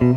Good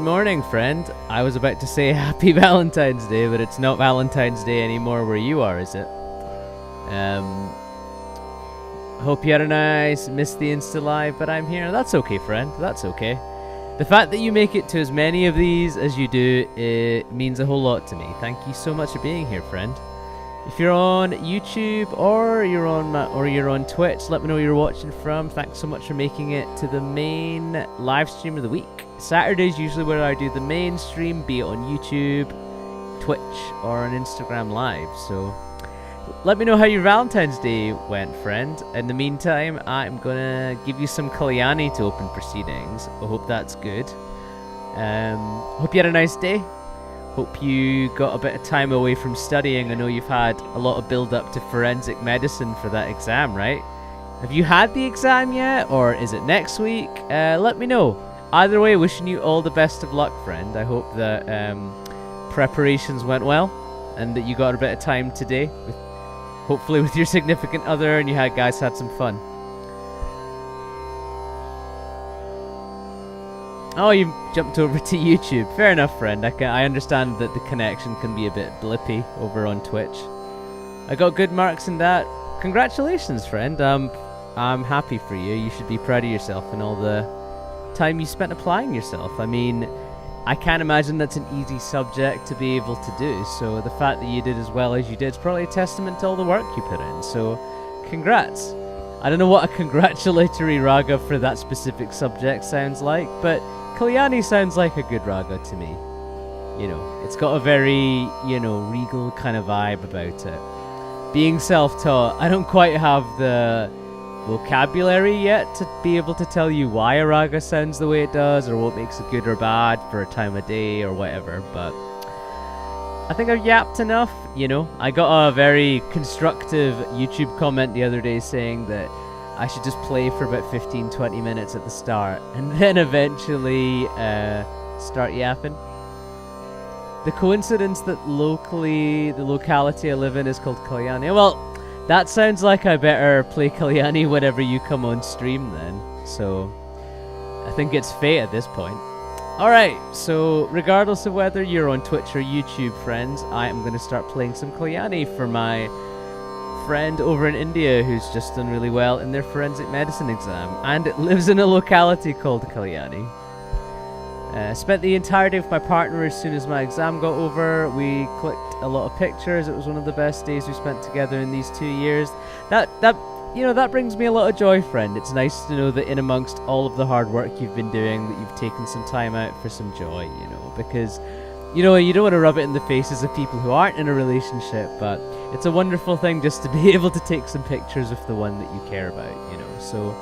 morning, friend. I was about to say Happy Valentine's Day, but it's not Valentine's Day anymore where you are, is it? Hope you had a nice, missed the Insta Live, but I'm here. That's okay, friend. That's okay. The fact that you make it to as many of these as you do, it means a whole lot to me. Thank you so much for being here, friend. If you're on YouTube or you're on Twitch, let me know where you're watching from. Thanks so much for making it to the main live stream of the week. Saturday's usually where I do the main stream, be it on YouTube, Twitch, or on Instagram Live. So let me know how your Valentine's Day went, friend. In the meantime, I'm gonna give you some Kalyani to open proceedings. I hope that's good. Hope you had a nice day. Hope you got a bit of time away from studying. I know you've had a lot of build up to forensic medicine for that exam, right? Have you had the exam yet, or is it next week? Let me know. Either way, wishing you all the best of luck, friend. I hope that preparations went well and that you got a bit of time today, hopefully with your significant other, and you guys had some fun. Oh, you jumped over to YouTube. Fair enough, friend. I understand that the connection can be a bit blippy over on Twitch. I got good marks in that. Congratulations, friend. I'm happy for you. You should be proud of yourself and all the time you spent applying yourself. I mean, I can't imagine that's an easy subject to be able to do, so the fact that you did as well as you did is probably a testament to all the work you put in, so congrats. I don't know what a congratulatory raga for that specific subject sounds like, but Kalyani sounds like a good raga to me. You know, it's got a very, regal kind of vibe about it. Being self-taught, I don't quite have the vocabulary yet to be able to tell you why a raga sounds the way it does, or what makes it good or bad for a time of day or whatever, but I think I've yapped enough. I got a very constructive YouTube comment the other day saying that I should just play for about 15-20 minutes at the start and then eventually start yapping. The coincidence that the locality I live in is called Kalyani, well, that sounds like I better play Kalyani whenever you come on stream then. So I think it's fate at this point. Alright, so regardless of whether you're on Twitch or YouTube, friends, I am going to start playing some Kalyani for my friend over in India who's just done really well in their forensic medicine exam, and it lives in a locality called Kalyani. Spent the entire day with my partner as soon as my exam got over. We clicked a lot of pictures. It was one of the best days we spent together in these 2 years. That brings me a lot of joy, friend. It's nice to know that in amongst all of the hard work you've been doing, that you've taken some time out for some joy, because you don't want to rub it in the faces of people who aren't in a relationship, but it's a wonderful thing just to be able to take some pictures with the one that you care about, so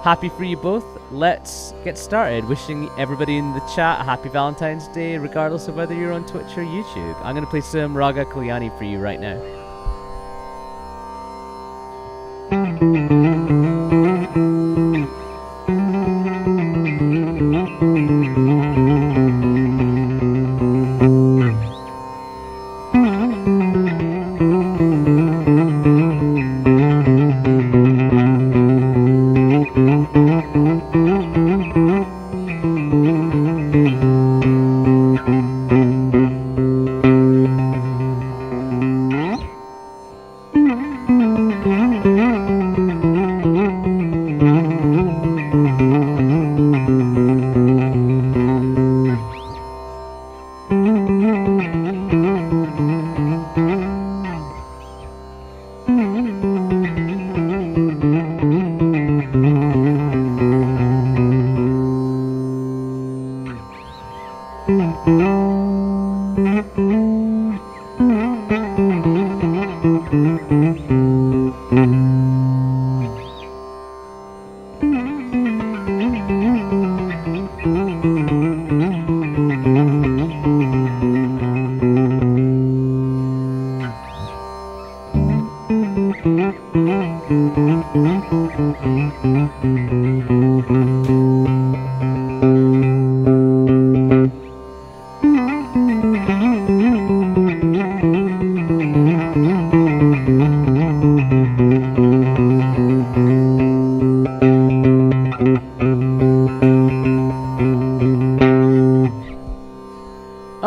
happy for you both. Let's get started. Wishing everybody in the chat a happy Valentine's Day, regardless of whether you're on Twitch or YouTube. I'm going to play some Raga Kalyani for you right now.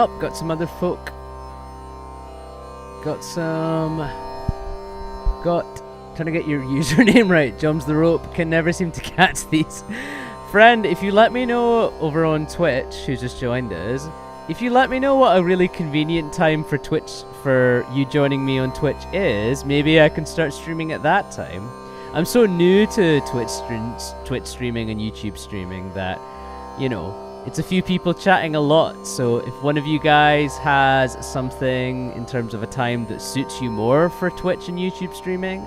Oh, got some other folk. Trying to get your username right. Jumps the rope. Can never seem to catch these. Friend, if you let me know over on Twitch, who just joined us, if you let me know what a really convenient time for Twitch, for you joining me on Twitch is, maybe I can start streaming at that time. I'm so new to Twitch streaming and YouTube streaming that, you know, it's a few people chatting a lot. So if one of you guys has something in terms of a time that suits you more for Twitch and YouTube streaming,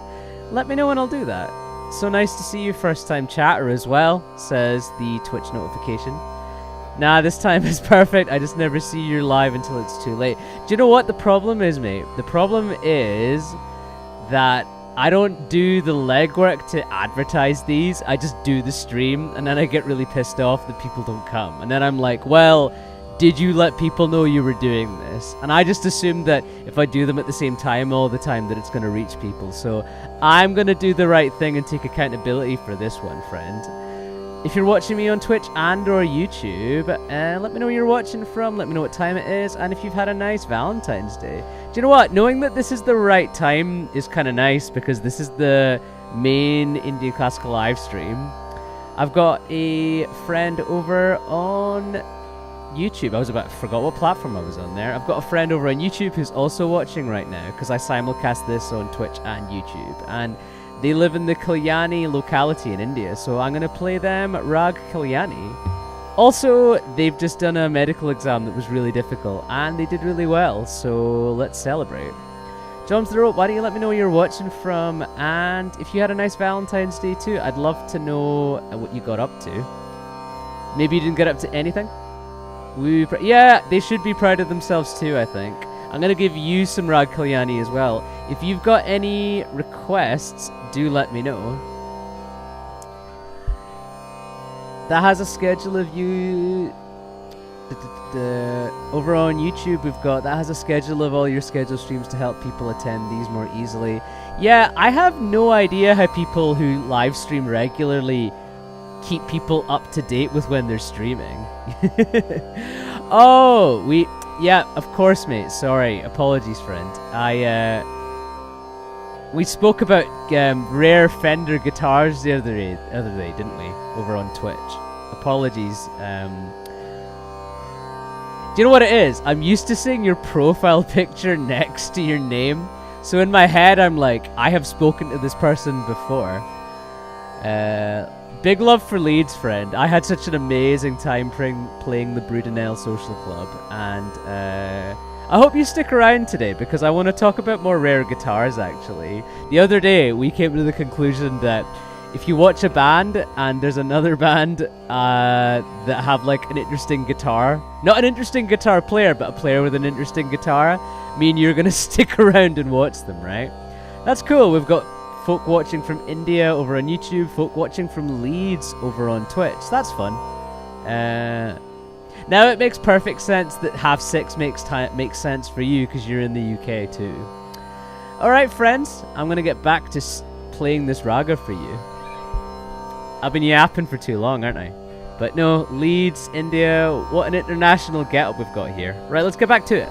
let me know and I'll do that. So nice to see you, first time chatter as well, says the Twitch notification. Nah, this time is perfect. I just never see you live until it's too late. Do you know what the problem is, mate? The problem is that I don't do the legwork to advertise these. I just do the stream, and then I get really pissed off that people don't come. And then I'm like, well, did you let people know you were doing this? And I just assume that if I do them at the same time all the time that it's going to reach people. So I'm going to do the right thing and take accountability for this one, friend. If you're watching me on Twitch and or YouTube, let me know where you're watching from, let me know what time it is, and if you've had a nice Valentine's Day. Do you know what? Knowing that this is the right time is kind of nice, because this is the main Indian Classical live stream. I've got a friend over on YouTube. Forgot what platform I was on there. I've got a friend over on YouTube who's also watching right now, because I simulcast this on Twitch and YouTube, and they live in the Kalyani locality in India, so I'm going to play them Rag Kalyani. Also, they've just done a medical exam that was really difficult, and they did really well, so let's celebrate. Jumps the rope, why don't you let me know where you're watching from, and if you had a nice Valentine's Day too, I'd love to know what you got up to. Maybe you didn't get up to anything? Yeah, they should be proud of themselves too, I think. I'm going to give you some Rag Kalyani as well. If you've got any requests, do let me know. That has a schedule of you... Over on YouTube, that has a schedule of all your scheduled streams to help people attend these more easily. Yeah, I have no idea how people who live stream regularly keep people up to date with when they're streaming. Oh, yeah, of course, mate. Sorry, apologies, friend. We spoke about rare Fender guitars the other day, didn't we? Over on Twitch. Apologies. Do you know what it is? I'm used to seeing your profile picture next to your name, so in my head I'm like, I have spoken to this person before. Big love for Leeds, friend. I had such an amazing time playing the Brudenell Social Club, and I hope you stick around today, because I want to talk about more rare guitars, actually. The other day, we came to the conclusion that if you watch a band, and there's another band that have, like, an interesting guitar, not an interesting guitar player, but a player with an interesting guitar, me and you're going to stick around and watch them, right? That's cool. We've got folk watching from India over on YouTube, folk watching from Leeds over on Twitch. That's fun. Now it makes perfect sense that half six makes sense for you, because you're in the UK too. Alright, friends, I'm going to get back to playing this raga for you. I've been yapping for too long, aren't I? But no, Leeds, India, what an international get-up we've got here. Right, let's get back to it.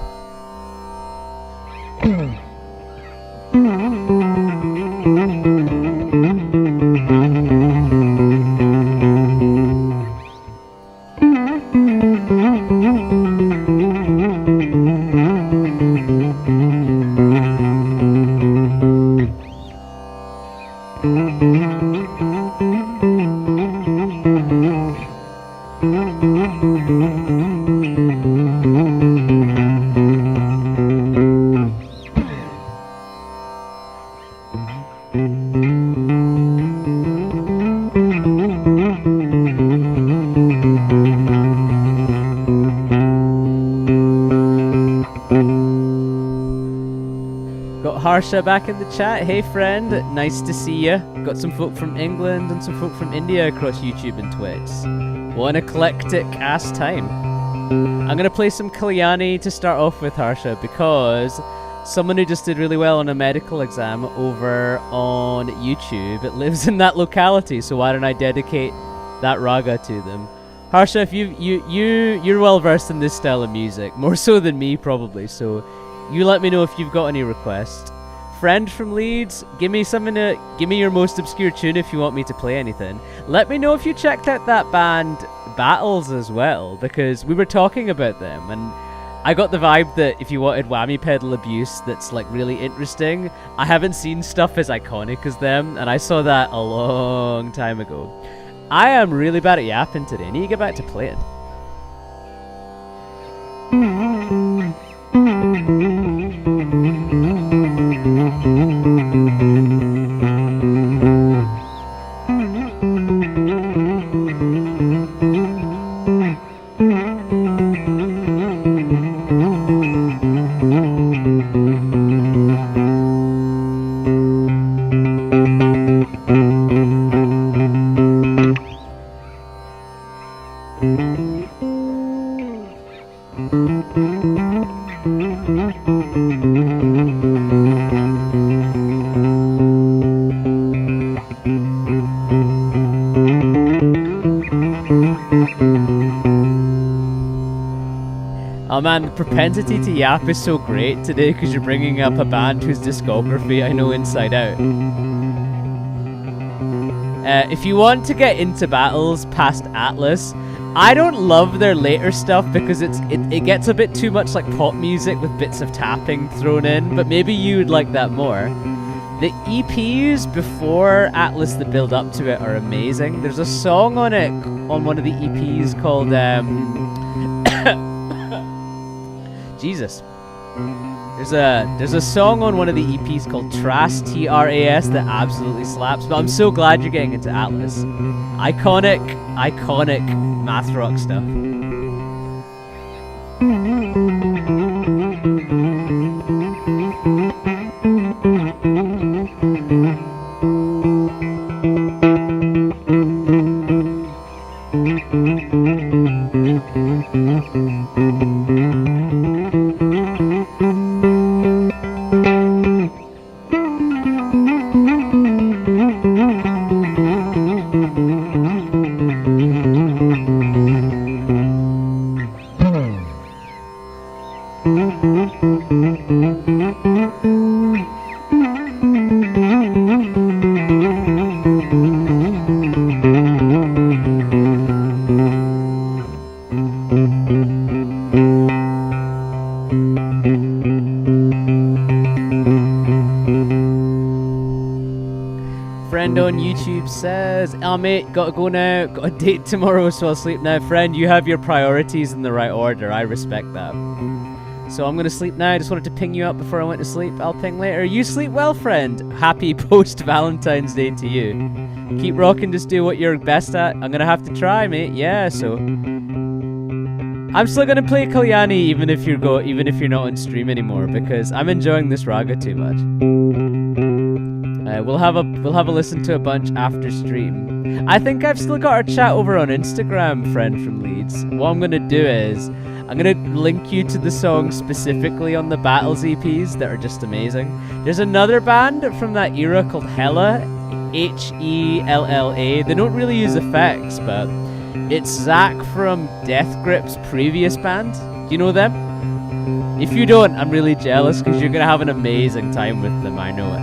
Harsha back in the chat. Hey friend, nice to see you. Got some folk from England and some folk from India across YouTube and Twitch. What an eclectic ass time. I'm gonna play some Kalyani to start off with, Harsha, because someone who just did really well on a medical exam over on YouTube, it lives in that locality, so why don't I dedicate that raga to them. Harsha, if you're well versed in this style of music, more so than me probably. So you let me know if you've got any requests. Friend from Leeds, give me your most obscure tune if you want me to play anything. Let me know if you checked out that band Battles as well, because we were talking about them, and I got the vibe that if you wanted whammy pedal abuse that's like really interesting, I haven't seen stuff as iconic as them, and I saw that a long time ago. I am really bad at yapping today. I need to get back to playing. Oh man, the propensity to yap is so great today because you're bringing up a band whose discography I know inside out. If you want to get into Battles past Atlas, I don't love their later stuff because it gets a bit too much like pop music with bits of tapping thrown in, but maybe you'd like that more. The EPs before Atlas that build up to it are amazing. There's a song on it, on one of the EPs called Jesus. There's a song on one of the EPs called Tras, T-R-A-S, that absolutely slaps, but I'm so glad you're getting into Atlas. Iconic math rock stuff. Friend on YouTube says, "Oh mate, gotta go now, got a date tomorrow, so I'll sleep now." Friend, you have your priorities in the right order, I respect that. So I'm gonna sleep now. I just wanted to ping you up before I went to sleep. I'll ping later. You sleep well, friend. Happy post-Valentine's Day to you. Keep rocking, just do what you're best at. I'm gonna have to try, mate. Yeah, so I'm still gonna play Kalyani even if you're not on stream anymore, because I'm enjoying this raga too much. We'll have a listen to a bunch after stream. I think I've still got our chat over on Instagram, friend from Leeds. What I'm gonna do is I'm gonna link you to the songs specifically on the Battles EPs that are just amazing. There's another band from that era called Hella, Hella. They don't really use effects, but it's Zach from Death Grip's previous band. Do you know them? If you don't, I'm really jealous because you're gonna have an amazing time with them. I know it.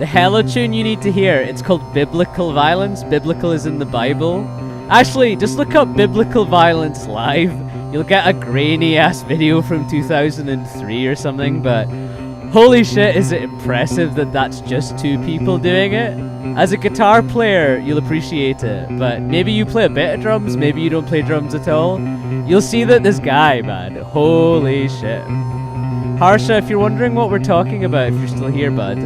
Hella tune you need to hear. It's called Biblical Violence. Biblical is in the Bible. Actually, just look up Biblical Violence live. You'll get a grainy ass video from 2003 or something, but holy shit, is it impressive that that's just two people doing it. As a guitar player, you'll appreciate it, but maybe you play a bit of drums, maybe you don't play drums at all. You'll see that this guy, man, holy shit. Harsha, if you're wondering what we're talking about, if you're still here, bud,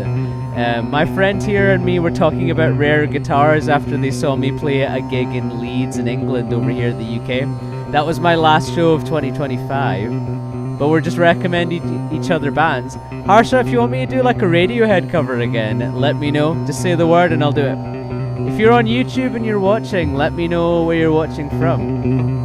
My friend here and me were talking about rare guitars after they saw me play at a gig in Leeds in England over here in the UK. That was my last show of 2025. But we're just recommending each other bands. Harsha, if you want me to do like a Radiohead cover again, let me know. Just say the word and I'll do it. If you're on YouTube and you're watching, let me know where you're watching from.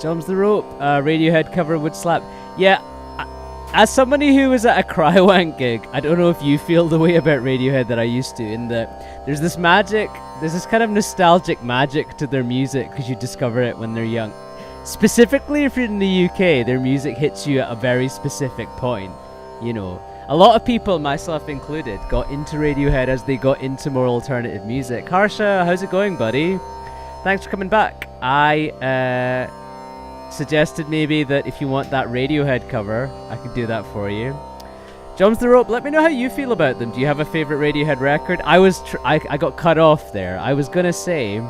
Jumps the rope. Radiohead cover would slap. Yeah, as somebody who was at a Crywank gig, I don't know if you feel the way about Radiohead that I used to, in that there's this magic, there's this kind of nostalgic magic to their music because you discover it when they're young. Specifically if you're in the UK, their music hits you at a very specific point. You know, a lot of people, myself included, got into Radiohead as they got into more alternative music. Harsha, how's it going, buddy? Thanks for coming back. I suggested maybe that if you want that Radiohead cover, I could do that for you. Jumps the rope. Let me know how you feel about them. Do you have a favorite Radiohead record? I got cut off there. I was gonna say,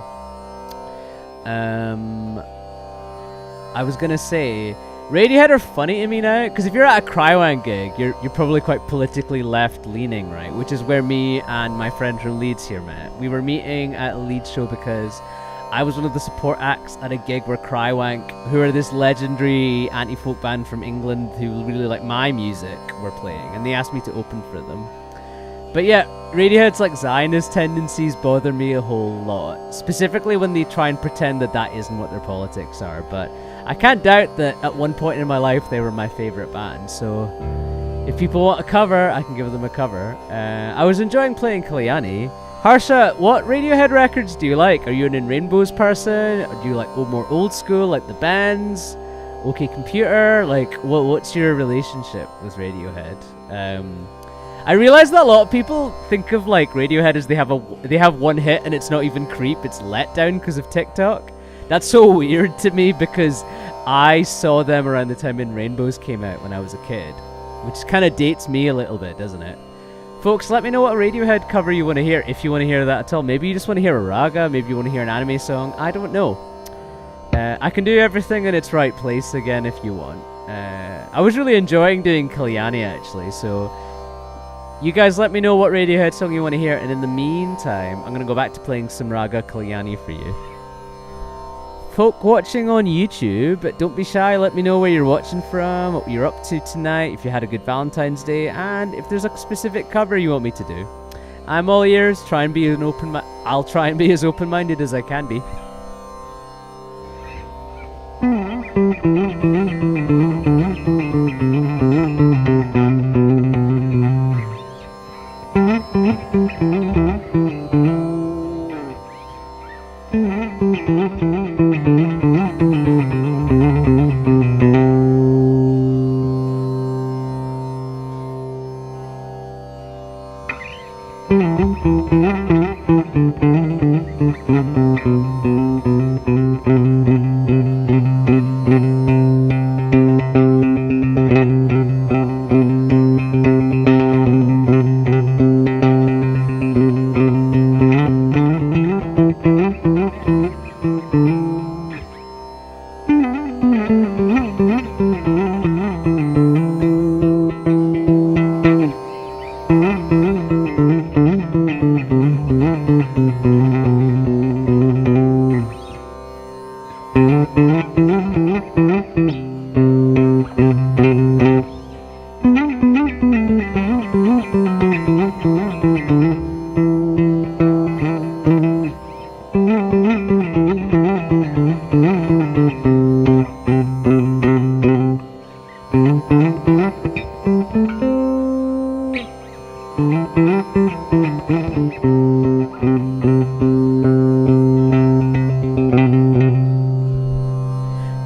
Radiohead are funny to me now, because if you're at a Crywank gig, you're probably quite politically left-leaning, right? Which is where me and my friend from Leeds here met. We were meeting at a Leeds show because I was one of the support acts at a gig where Crywank, who are this legendary anti-folk band from England who really like my music, were playing, and they asked me to open for them. But yeah, Radiohead's like Zionist tendencies bother me a whole lot, specifically when they try and pretend that that isn't what their politics are. But I can't doubt that at one point in my life they were my favorite band, so if people want a cover, I can give them a cover. I was enjoying playing Kalyani. Harsha, what Radiohead records do you like? Are you an In Rainbows person? Or do you like more old school, like the bands? OK Computer? Like, what's your relationship with Radiohead? I realize that a lot of people think of like Radiohead as they have one hit and it's not even Creep, it's Letdown because of TikTok. That's so weird to me because I saw them around the time In Rainbows came out when I was a kid, which kind of dates me a little bit, doesn't it? Folks, let me know what Radiohead cover you want to hear, if you want to hear that at all. Maybe you just want to hear a raga, maybe you want to hear an anime song, I don't know. I can do everything in its right place again if you want. I was really enjoying doing Kalyani actually, so you guys let me know what Radiohead song you want to hear, and in the meantime, I'm going to go back to playing some raga Kalyani for you. Folk watching on YouTube, don't be shy, let me know where you're watching from, what you're up to tonight, if you had a good Valentine's Day, and if there's a specific cover you want me to do. I'm all ears, I'll try and be as open-minded as I can be.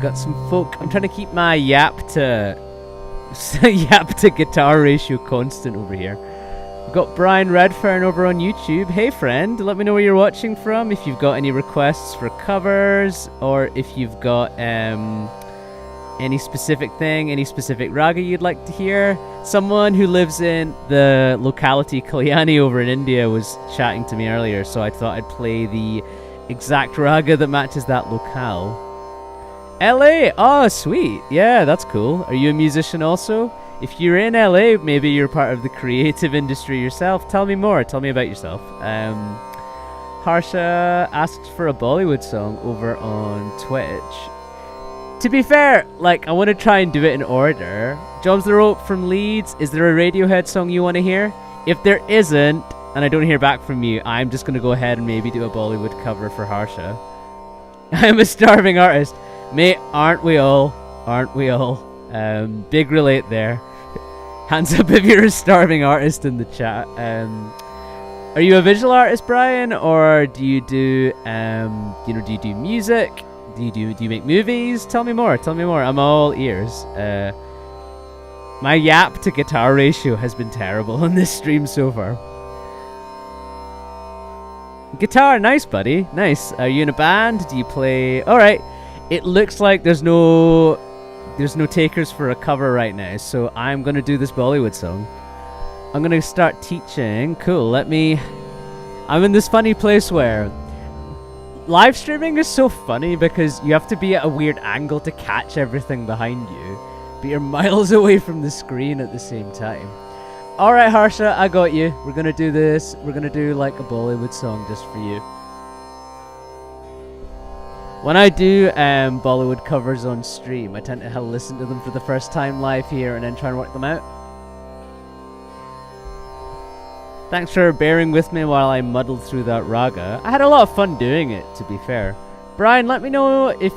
Got some folk. I'm trying to keep my yap to guitar ratio constant over here. We've got Brian Redfern over on YouTube. Hey friend, let me know where you're watching from, if you've got any requests for covers, or if you've got any specific thing, any specific raga you'd like to hear. Someone who lives in the locality Kalyani over in India was chatting to me earlier, so I thought I'd play the exact raga that matches that locale. LA! Oh, sweet. Yeah, that's cool. Are you a musician also? If you're in LA, maybe you're part of the creative industry yourself. Tell me more. Tell me about yourself. Harsha asked for a Bollywood song over on Twitch. To be fair, like, I want to try and do it in order. Jobs the Rope from Leeds. Is there a Radiohead song you want to hear? If there isn't, and I don't hear back from you, I'm just going to go ahead and maybe do a Bollywood cover for Harsha. I'm a starving artist. Mate, aren't we all? Aren't we all? Big relate there. Hands up if you're a starving artist in the chat. Are you a visual artist, Brian, or do you do do you do music? Do you make movies? Tell me more. Tell me more. I'm all ears. My yap to guitar ratio has been terrible on this stream so far. Guitar, nice, buddy. Nice. Are you in a band? Do you play? All right. It looks like there's no takers for a cover right now, so I'm gonna do this Bollywood song. I'm gonna start teaching. Cool. I'm in this funny place where live streaming is so funny because you have to be at a weird angle to catch everything behind you, but you're miles away from the screen at the same time. All right, Harsha, I got you. We're gonna do this. We're gonna do like a Bollywood song just for you. When I do Bollywood covers on stream, I tend to listen to them for the first time live here and then try and work them out. Thanks for bearing with me while I muddled through that raga. I had a lot of fun doing it, to be fair. Brian, let me know if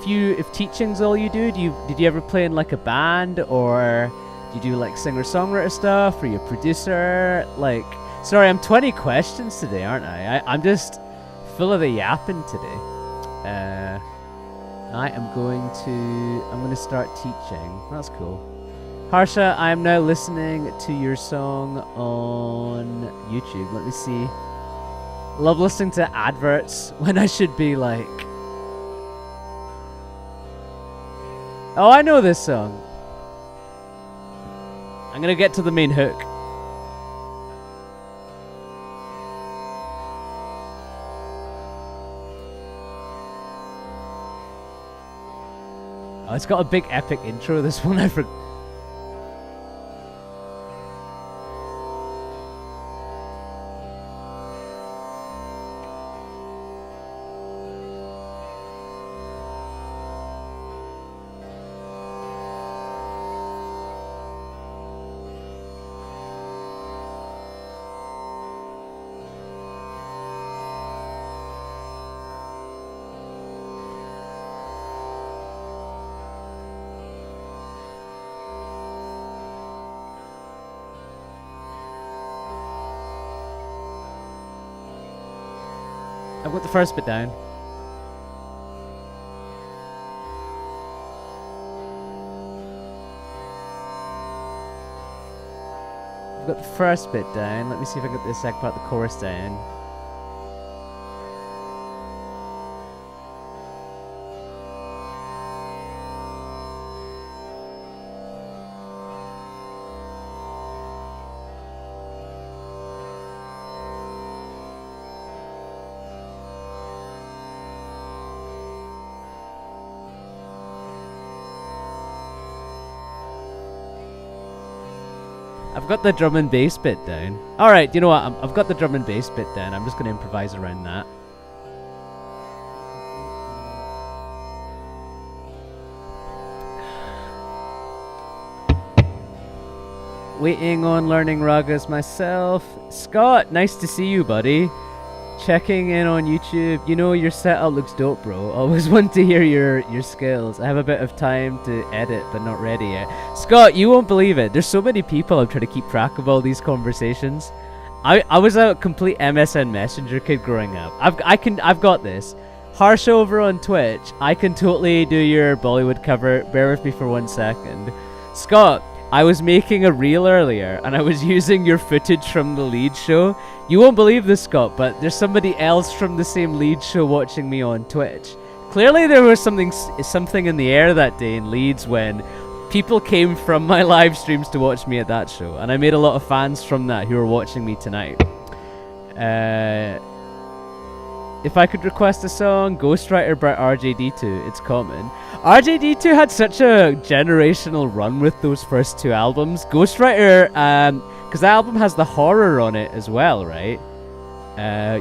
teaching's all you do. Did you ever play in like a band, or do you do like singer-songwriter stuff? Are you a producer? Like, sorry, I'm 20 questions today, aren't I? I'm just full of the yapping today. I'm going to start teaching. That's cool. Harsha, I am now listening to your song on YouTube. Let me see. Love listening to adverts when I should be like... Oh, I know this song. I'm gonna get to the main hook. Oh, it's got a big epic intro, this one. I forgot. I've got the first bit down. I've got the first bit down. Let me see if I got the second part, the chorus down. I've got the drum and bass bit down. Alright, you know what? I've got the drum and bass bit down. I'm just going to improvise around that. Waiting on learning ragas myself. Scott, nice to see you, buddy. Checking in on YouTube. You know, your setup looks dope, bro. Always want to hear your skills. I have a bit of time to edit, but not ready yet. Scott, you won't believe it. There's so many people I'm trying to keep track of all these conversations. I was a complete MSN Messenger kid growing up. I've got this. Harsh over on Twitch. I can totally do your Bollywood cover. Bear with me for 1 second. Scott, I was making a reel earlier and I was using your footage from the Leeds show. You won't believe this, Scott, but there's somebody else from the same Leeds show watching me on Twitch. Clearly there was something in the air that day in Leeds when people came from my live streams to watch me at that show, and I made a lot of fans from that who are watching me tonight. If I could request a song, Ghostwriter by RJD2, it's common. RJD2 had such a generational run with those first 2 albums. Ghostwriter, because the album has the horror on it as well, right?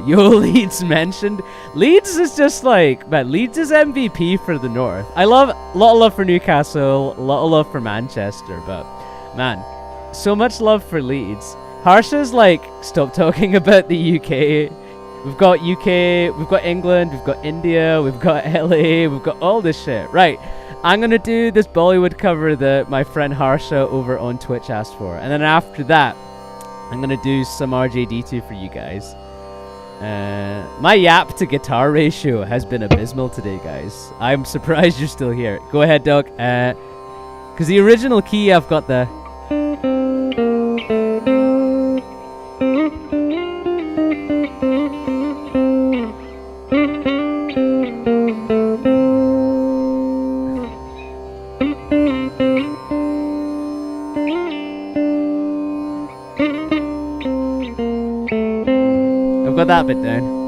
Yo, Leeds mentioned. Leeds is just like, man, Leeds is MVP for the North. A lot of love for Newcastle, a lot of love for Manchester, but man, so much love for Leeds. Harsha's like, stop talking about the UK. We've got UK, we've got England, we've got India, we've got LA, we've got all this shit. Right, I'm gonna do this Bollywood cover that my friend Harsha over on Twitch asked for. And then after that, I'm gonna do some RJD2 for you guys. My yap to guitar ratio has been abysmal today, guys. I'm surprised you're still here. Go ahead, Doc. Because the original key, I've got the... Got that bit down.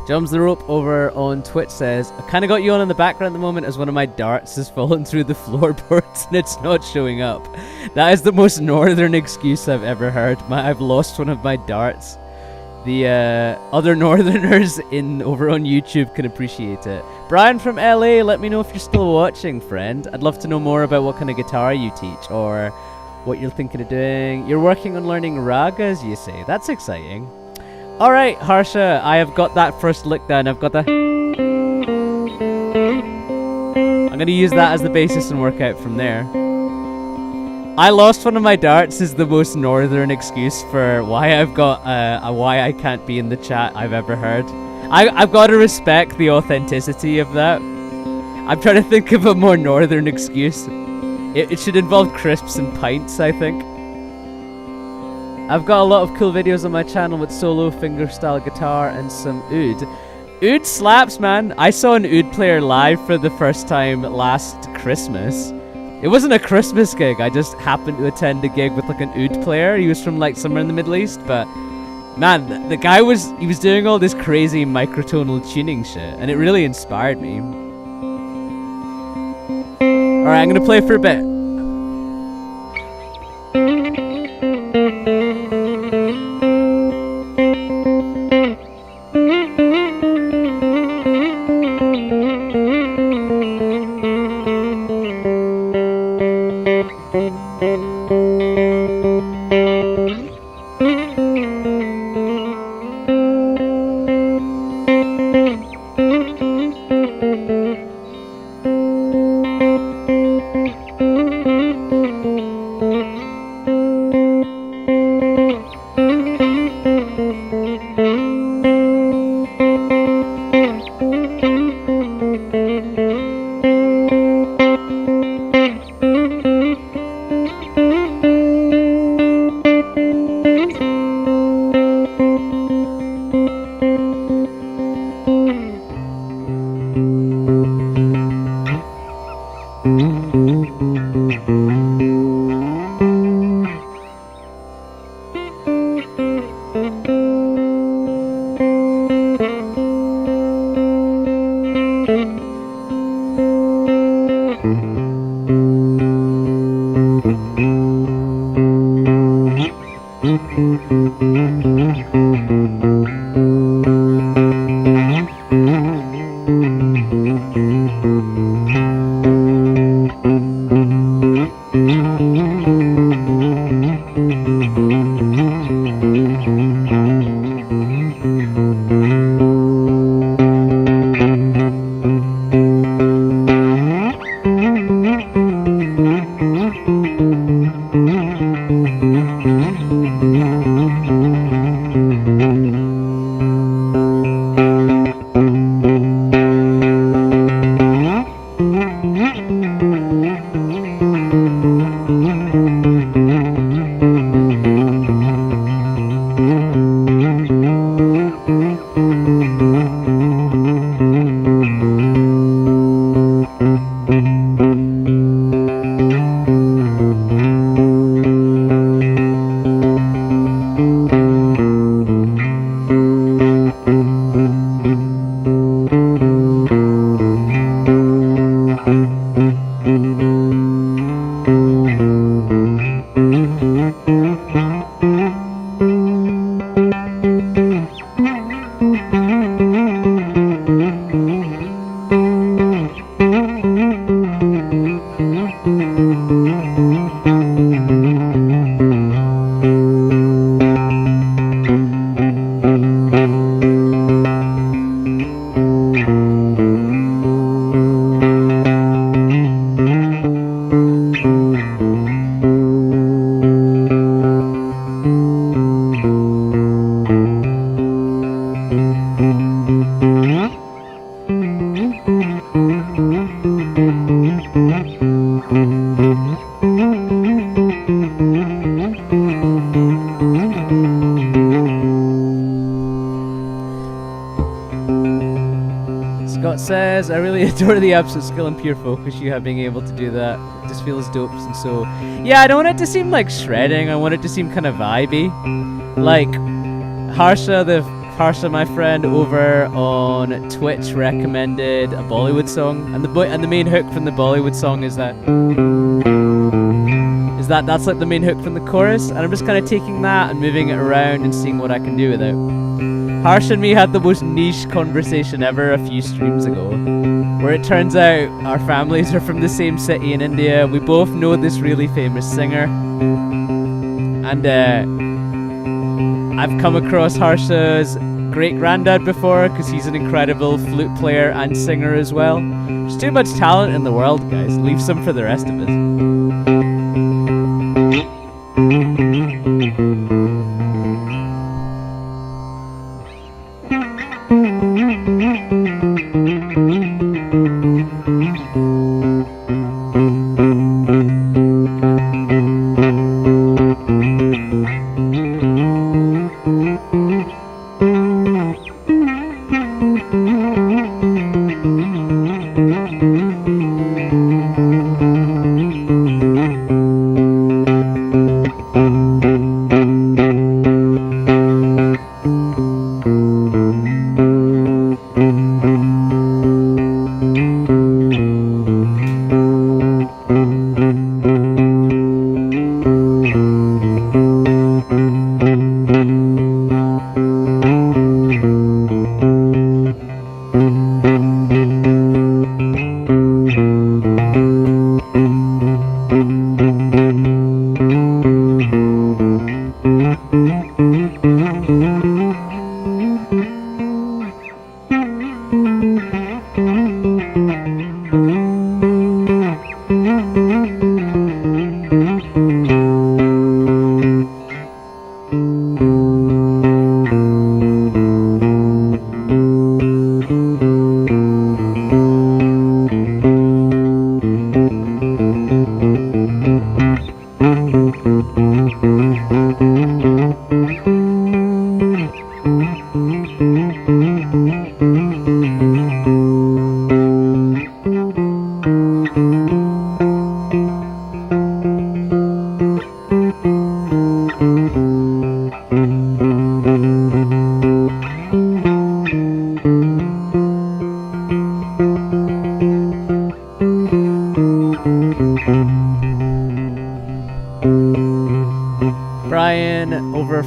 Jumps the Rope over on Twitch says, I kind of got you on in the background at the moment as one of my darts has fallen through the floorboards and it's not showing up. That is the most northern excuse I've ever heard. I've lost one of my darts. The other northerners over on YouTube can appreciate it. Brian from LA, let me know if you're still watching, friend. I'd love to know more about what kind of guitar you teach or what you're thinking of doing. You're working on learning ragas, you say. That's exciting. Alright, Harsha, I have got that first lick down. I've got the... I'm going to use that as the basis and work out from there. I lost one of my darts is the most northern excuse for why I've got why I can't be in the chat I've ever heard. I've got to respect the authenticity of that. I'm trying to think of a more northern excuse. It should involve crisps and pints, I think. I've got a lot of cool videos on my channel with solo fingerstyle guitar and some oud. Oud slaps, man. I saw an oud player live for the first time last Christmas. It wasn't a Christmas gig, I just happened to attend a gig with like an oud player. He was from like somewhere in the Middle East, but man, the guy was doing all this crazy microtonal tuning shit, and it really inspired me. Alright, I'm gonna play for a bit. Scott says, I really adore the absolute skill and pure focus you have being able to do that. It just feels dope. And so, yeah, I don't want it to seem like shredding. I want it to seem kind of vibey. Like, Harsha, my friend over on Twitch, recommended a Bollywood song. And the main hook from the Bollywood song is that's like the main hook from the chorus. And I'm just kind of taking that and moving it around and seeing what I can do with it. Harsh and me had the most niche conversation ever a few streams ago, where it turns out our families are from the same city in India. We both know this really famous singer, and I've come across Harsha's great-granddad before because he's an incredible flute player and singer as well. There's too much talent in the world, guys. Leave some for the rest of us.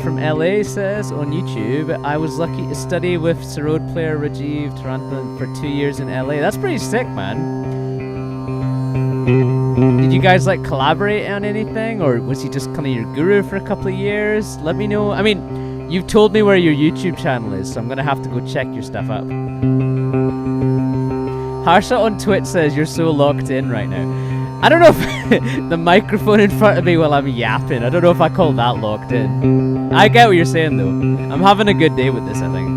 from LA says on YouTube, I was lucky to study with Sarod player Rajiv Tarantan for 2 years in LA. That's pretty sick, man. Did you guys like collaborate on anything, or was he just kind of your guru for a couple of years? Let me know. I mean, you've told me where your YouTube channel is, so I'm gonna have to go check your stuff up. Harsha on Twitch says you're so locked in right now. I don't know if the microphone in front of me while I'm yapping, I don't know if I call that locked in. I get what you're saying though. I'm having a good day with this, I think.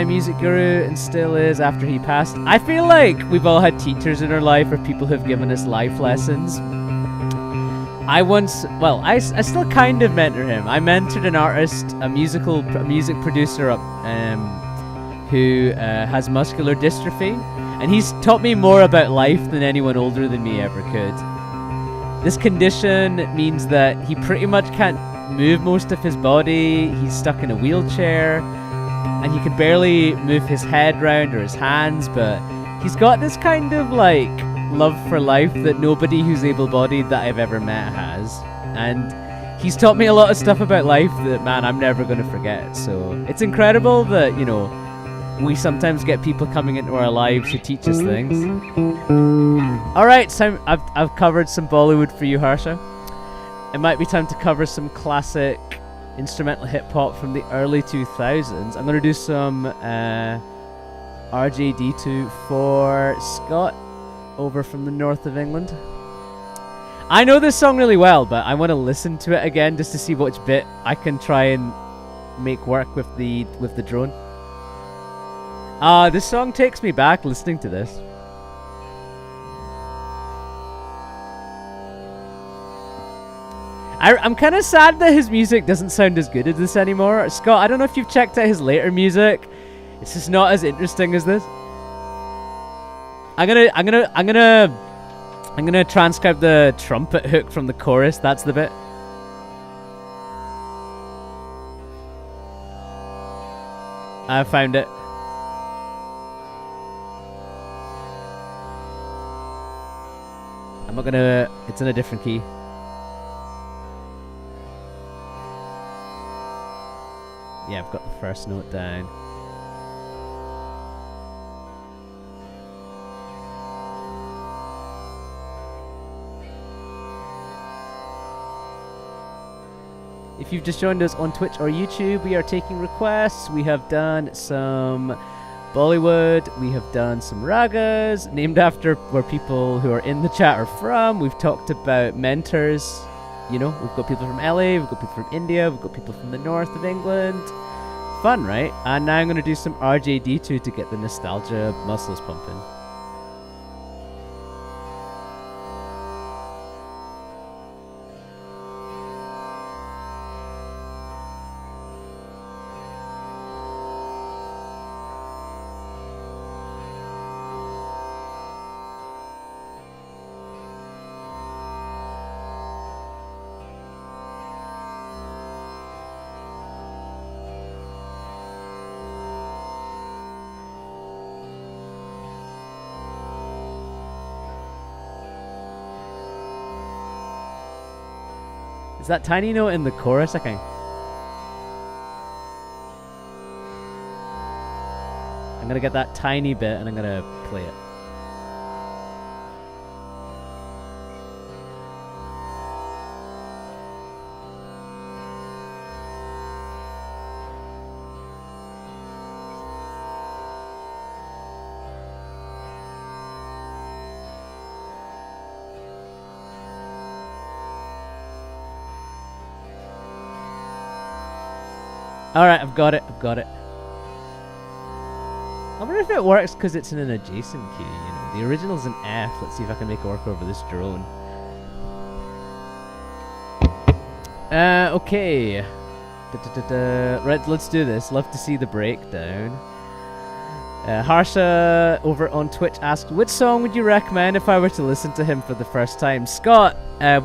Music guru and still is after he passed. I feel like we've all had teachers in our life or people who've given us life lessons. I still kind of mentor him. I mentored an artist, a music producer who has muscular dystrophy, and he's taught me more about life than anyone older than me ever could. This condition means that he pretty much can't move most of his body. He's stuck in a wheelchair. And he can barely move his head round or his hands, but he's got this kind of like love for life that nobody who's able-bodied that I've ever met has. And he's taught me a lot of stuff about life that, man, I'm never going to forget. So it's incredible that, you know, we sometimes get people coming into our lives who teach us things. Alright, so I've covered some Bollywood for you, Harsha. It might be time to cover some classic instrumental hip-hop from the early 2000s. I'm going to do some RJD2 for Scott over from the north of England. I know this song really well, but I want to listen to it again just to see which bit I can try and make work with the drone. This song takes me back listening to this. I'm kind of sad that his music doesn't sound as good as this anymore. Scott, I don't know if you've checked out his later music. It's just not as interesting as this. I'm gonna transcribe the trumpet hook from the chorus. That's the bit. I found it. I'm not gonna. It's in a different key. Yeah, I've got the first note down. If you've just joined us on Twitch or YouTube, we are taking requests. We have done some Bollywood, we have done some ragas, named after where people who are in the chat are from. We've talked about mentors. You know, we've got people from LA, we've got people from India, we've got people from the north of England. Fun, right? And now I'm going to do some RJD2 to get the nostalgia muscles pumping. Is that tiny note in the chorus? Okay. I'm gonna get that tiny bit and I'm gonna play it. Alright, I've got it. I wonder if it works because it's in an adjacent key, you know. The original's in F. Let's see if I can make it work over this drone. Okay. Right, let's do this. Love to see the breakdown. Harsha over on Twitch asked, which song would you recommend if I were to listen to him for the first time? Scott,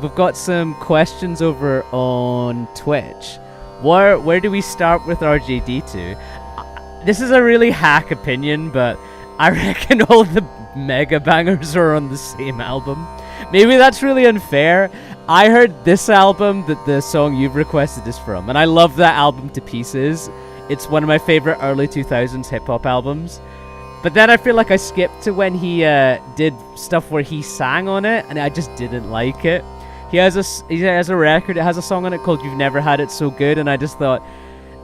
we've got some questions over on Twitch. Where do we start with RJD2? This is a really hack opinion, but I reckon all the mega bangers are on the same album. Maybe that's really unfair. I heard this album that the song you've requested is from, and I love that album to pieces. It's one of my favorite early 2000s hip-hop albums. But then I feel like I skipped to when he did stuff where he sang on it, and I just didn't like it. He has a record, it has a song on it called You've Never Had It So Good, and I just thought,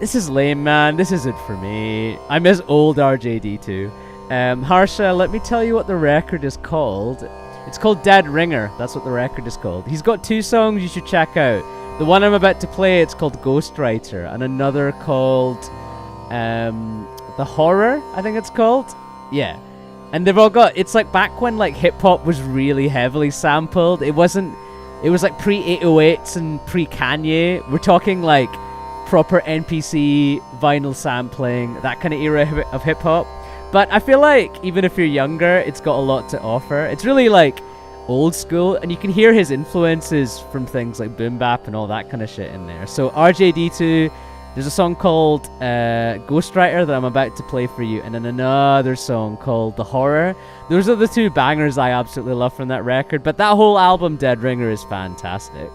this is lame, man. This isn't for me. I miss old RJD2. Harsha, let me tell you what the record is called. It's called Dead Ringer. That's what the record is called. He's got 2 songs you should check out. The one I'm about to play, it's called Ghostwriter, and another called The Horror, I think it's called. Yeah. And they've all got, it's like back when like hip hop was really heavily sampled. It was like pre-808s and pre-Kanye. We're talking like proper NPC, vinyl sampling, that kind of era of hip hop. But I feel like even if you're younger, it's got a lot to offer. It's really like old school, and you can hear his influences from things like boom bap and all that kind of shit in there. So RJD2, there's a song called Ghostwriter that I'm about to play for you, and then another song called The Horror. Those are the 2 bangers I absolutely love from that record, but that whole album, Dead Ringer, is fantastic.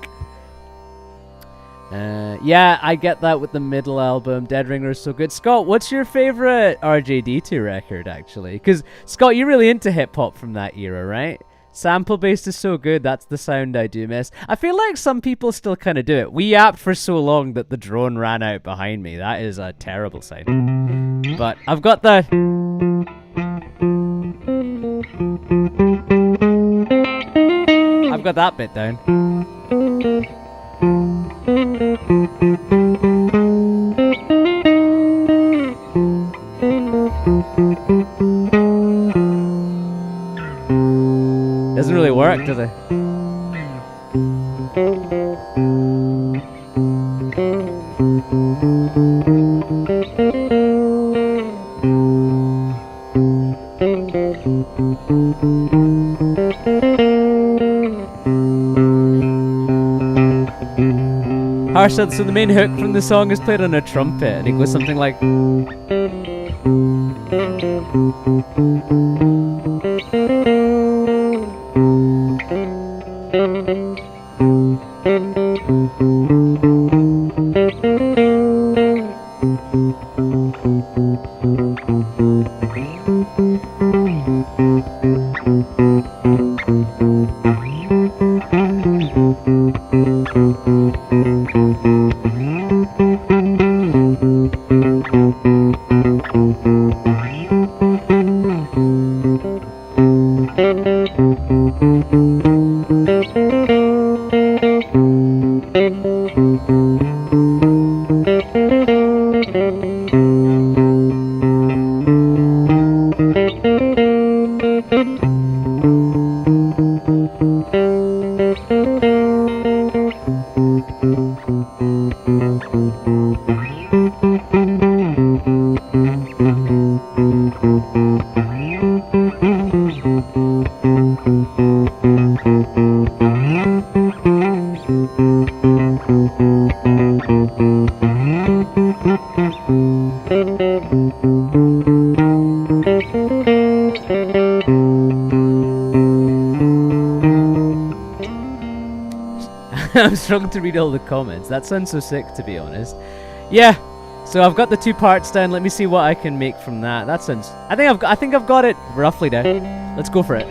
Yeah, I get that with the middle album. Dead Ringer is so good. Scott, what's your favorite RJD2 record, actually? Because, Scott, you're really into hip-hop from that era, right? Sample-based is so good. That's the sound I do miss. I feel like some people still kind of do it. We yapped for so long that the drone ran out behind me. That is a terrible sign. But I've got the... I've got that bit down. Doesn't really work, does it? Harsha, so the main hook from the song is played on a trumpet, and it goes something like... I'm struggling to read all the comments. That sounds so sick, to be honest. Yeah, so I've got the 2 parts down. Let me see what I can make from that. That sounds... I think I've got it roughly down. Let's go for it.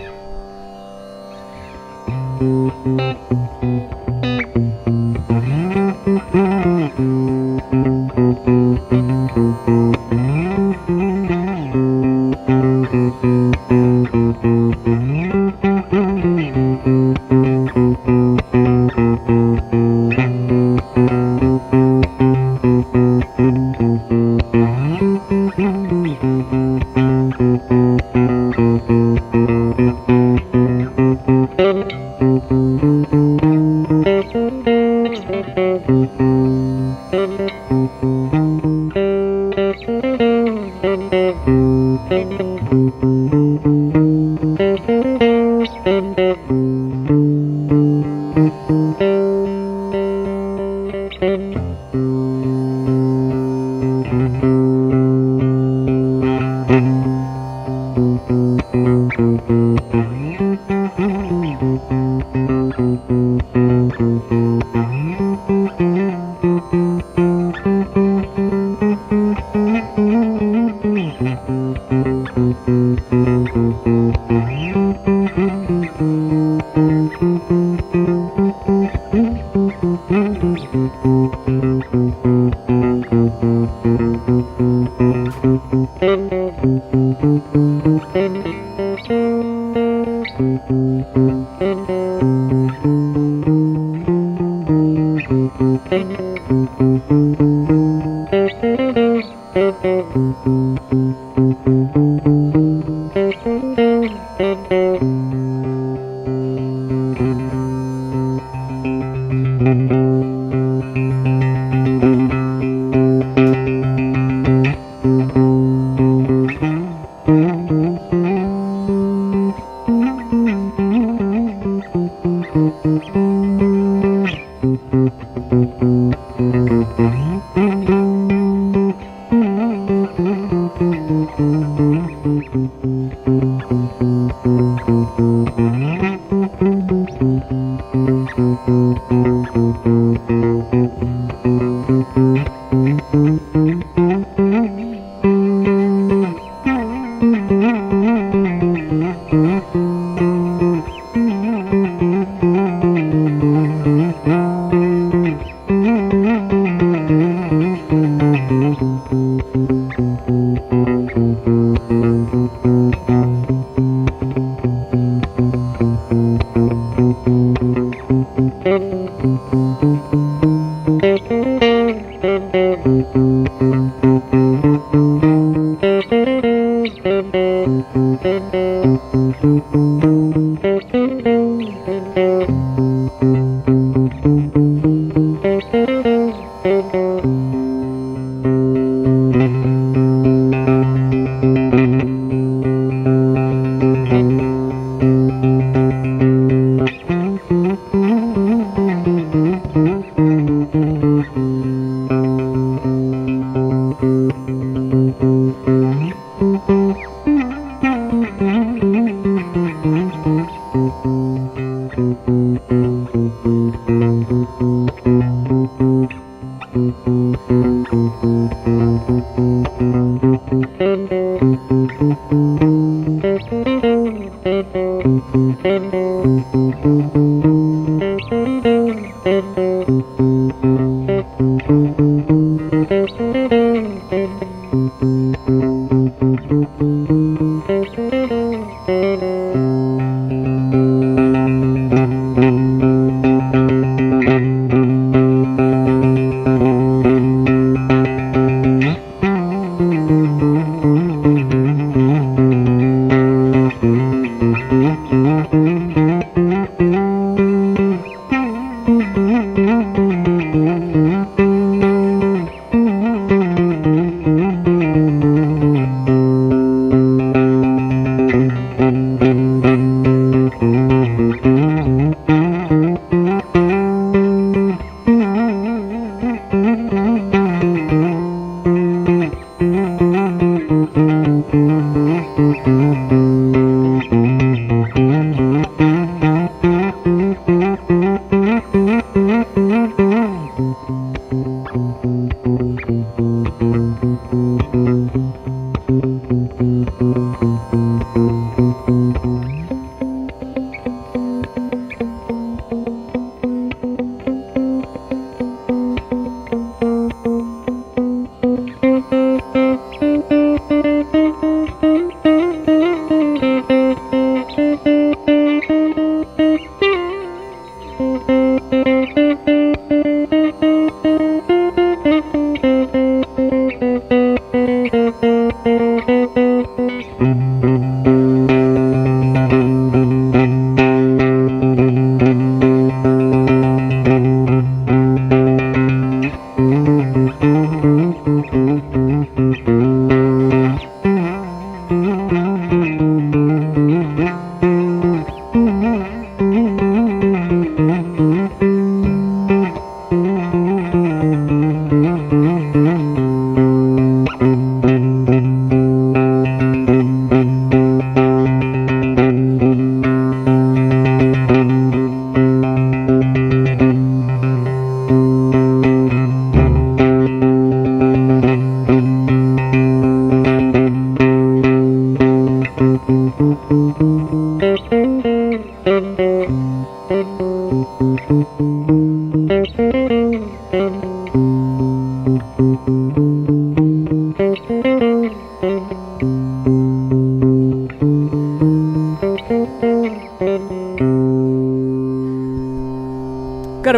Got a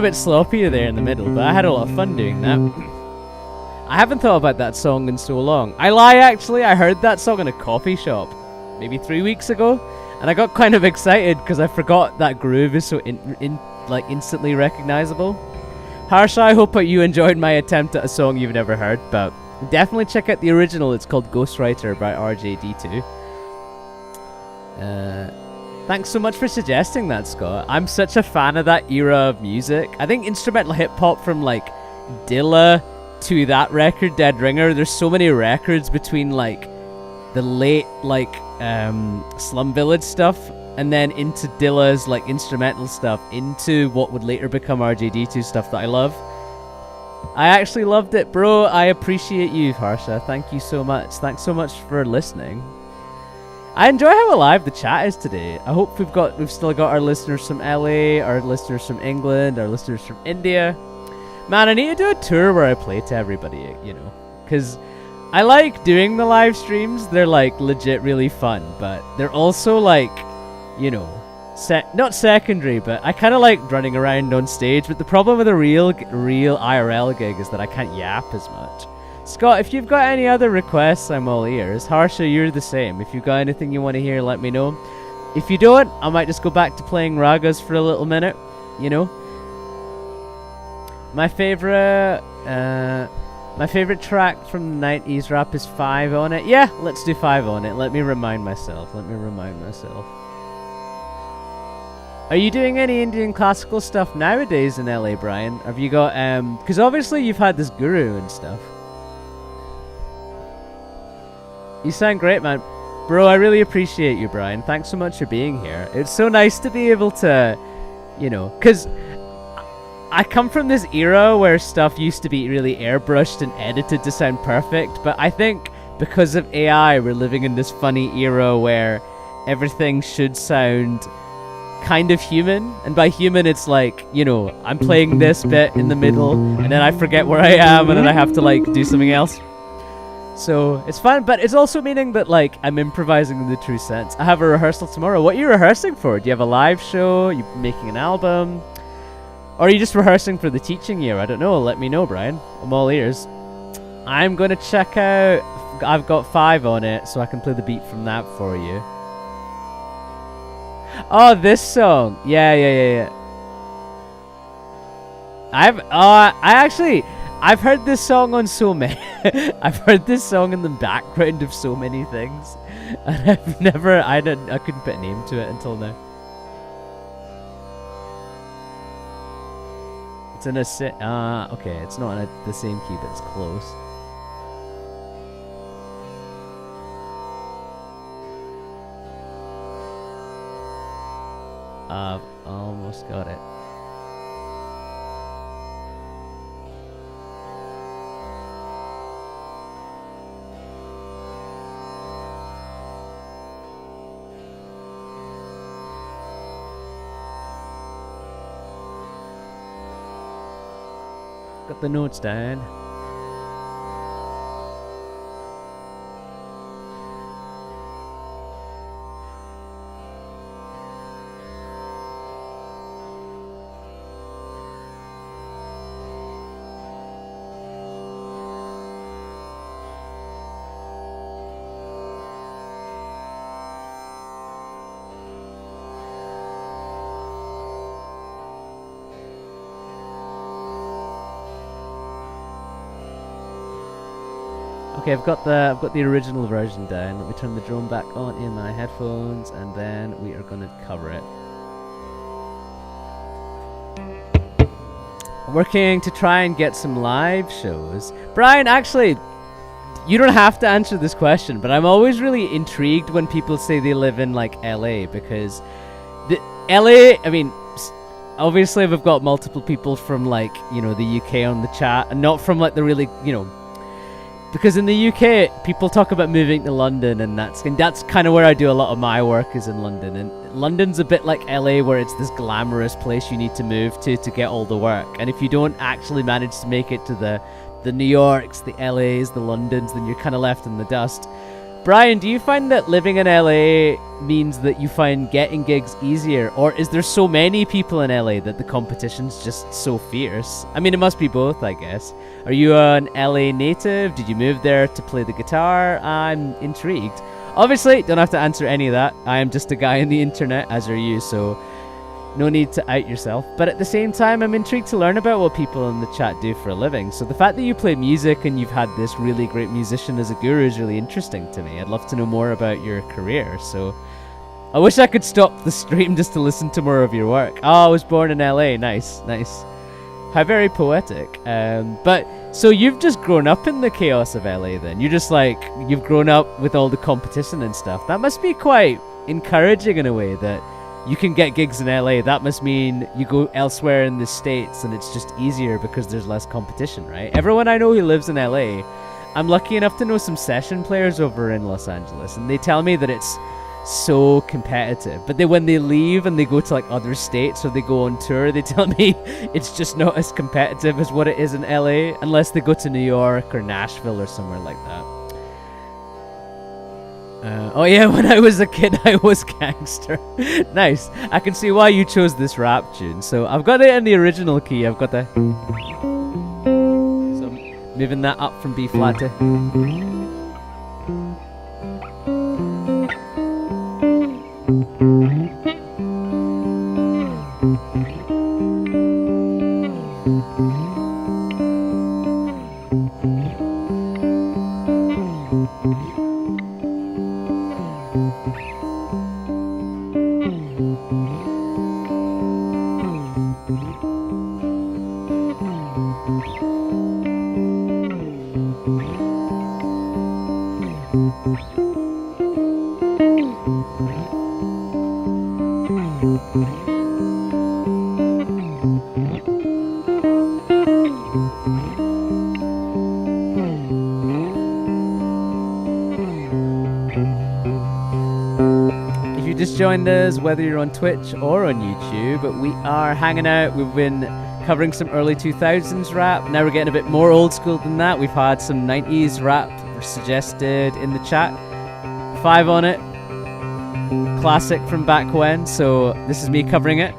bit sloppier there in the middle, but I had a lot of fun doing that. I haven't thought about that song in so long. I lie, actually. I heard that song in a coffee shop maybe 3 weeks ago, and I got kind of excited because I forgot that groove is so instantly recognizable. Harsha, I hope you enjoyed my attempt at a song you've never heard, but definitely check out the original. It's called Ghostwriter by RJD2. Thanks so much for suggesting that, Scott. I'm such a fan of that era of music. I think instrumental hip-hop from, like, Dilla to that record, Dead Ringer, there's so many records between, like, the late, like, Slum Village stuff, and then into Dilla's, like, instrumental stuff, into what would later become RJD2 stuff that I love. I actually loved it, bro. I appreciate you, Harsha. Thank you so much. Thanks so much for listening. I enjoy how alive the chat is today. I hope we've still got our listeners from LA, our listeners from England, our listeners from India. Man, I need to do a tour where I play to everybody, you know, because I like doing the live streams. They're like legit really fun, but they're also like, you know, not secondary, but I kind of like running around on stage. But the problem with a real IRL gig is that I can't yap as much. Scott, if you've got any other requests, I'm all ears. Harsha, you're the same. If you've got anything you want to hear, let me know. If you don't, I might just go back to playing rāgas for a little minute, you know. My favorite track from the 90s rap is 5 on it. Yeah, let's do 5 on it. Let me remind myself. Are you doing any Indian classical stuff nowadays in LA, Brian? Have you got, because obviously you've had this guru and stuff. You sound great, man. Bro, I really appreciate you, Brian. Thanks so much for being here. It's so nice to be able to, you know, because I come from this era where stuff used to be really airbrushed and edited to sound perfect, but I think because of AI, we're living in this funny era where everything should sound kind of human. And by human, it's like, you know, I'm playing this bit in the middle, and then I forget where I am, and then I have to, like, do something else. So it's fun, but it's also meaning that, like, I'm improvising in the true sense. I have a rehearsal tomorrow. What are you rehearsing for? Do you have a live show? Are you making an album? Or are you just rehearsing for the teaching year? I don't know. Let me know, Brian. I'm all ears. I'm going to check out... I've got 5 on it, so I can play the beat from that for you. Oh, this song. Yeah. I've heard this song on so many... I've heard this song in the background of so many things. And I couldn't put a name to it until now. It's in a okay, it's not in the same key, but it's close. I've almost got it. Got the notes down. Okay, I've got the original version down. Let me turn the drone back on in my headphones, and then we are going to cover it. I'm working to try and get some live shows. Brian, actually, you don't have to answer this question, but I'm always really intrigued when people say they live in, like, LA, because the LA, I mean, obviously we've got multiple people from, like, you know, the UK on the chat, and not from, like, the really, you know, because in the UK, people talk about moving to London, and that's kind of where I do a lot of my work, is in London. And London's a bit like LA, where it's this glamorous place you need to move to get all the work. And if you don't actually manage to make it to the New Yorks, the LAs, the Londons, then you're kind of left in the dust. Brian, do you find that living in LA means that you find getting gigs easier, or is there so many people in LA that the competition's just so fierce? I mean, it must be both, I guess. Are you an LA native? Did you move there to play the guitar? I'm intrigued. Obviously, don't have to answer any of that. I am just a guy on the internet, as are you, so no need to out yourself. But at the same time, I'm intrigued to learn about what people in the chat do for a living. So the fact that you play music and you've had this really great musician as a guru is really interesting to me. I'd love to know more about your career. So I wish I could stop the stream just to listen to more of your work. Oh, I was born in LA. Nice. How very poetic. But so you've just grown up in the chaos of LA then? You're just like, you've grown up with all the competition and stuff. That must be quite encouraging in a way, that you can get gigs in LA. That must mean you go elsewhere in the States and it's just easier because there's less competition, right? Everyone I know who lives in LA, I'm lucky enough to know some session players over in Los Angeles, and they tell me that it's so competitive. But when they leave and they go to like other states or they go on tour, they tell me it's just not as competitive as what it is in LA, unless they go to New York or Nashville or somewhere like that. Oh yeah, when I was a kid, I was gangster. Nice. I can see why you chose this rap tune. So I've got it in the original key. I've got the... So I'm moving that up from B flat to... Joined us, whether you're on Twitch or on YouTube, but we are hanging out. We've been covering some early 2000s rap. Now we're getting a bit more old school than that. We've had some 90s rap suggested in the chat. 5 on it, classic from back when, so this is me covering it.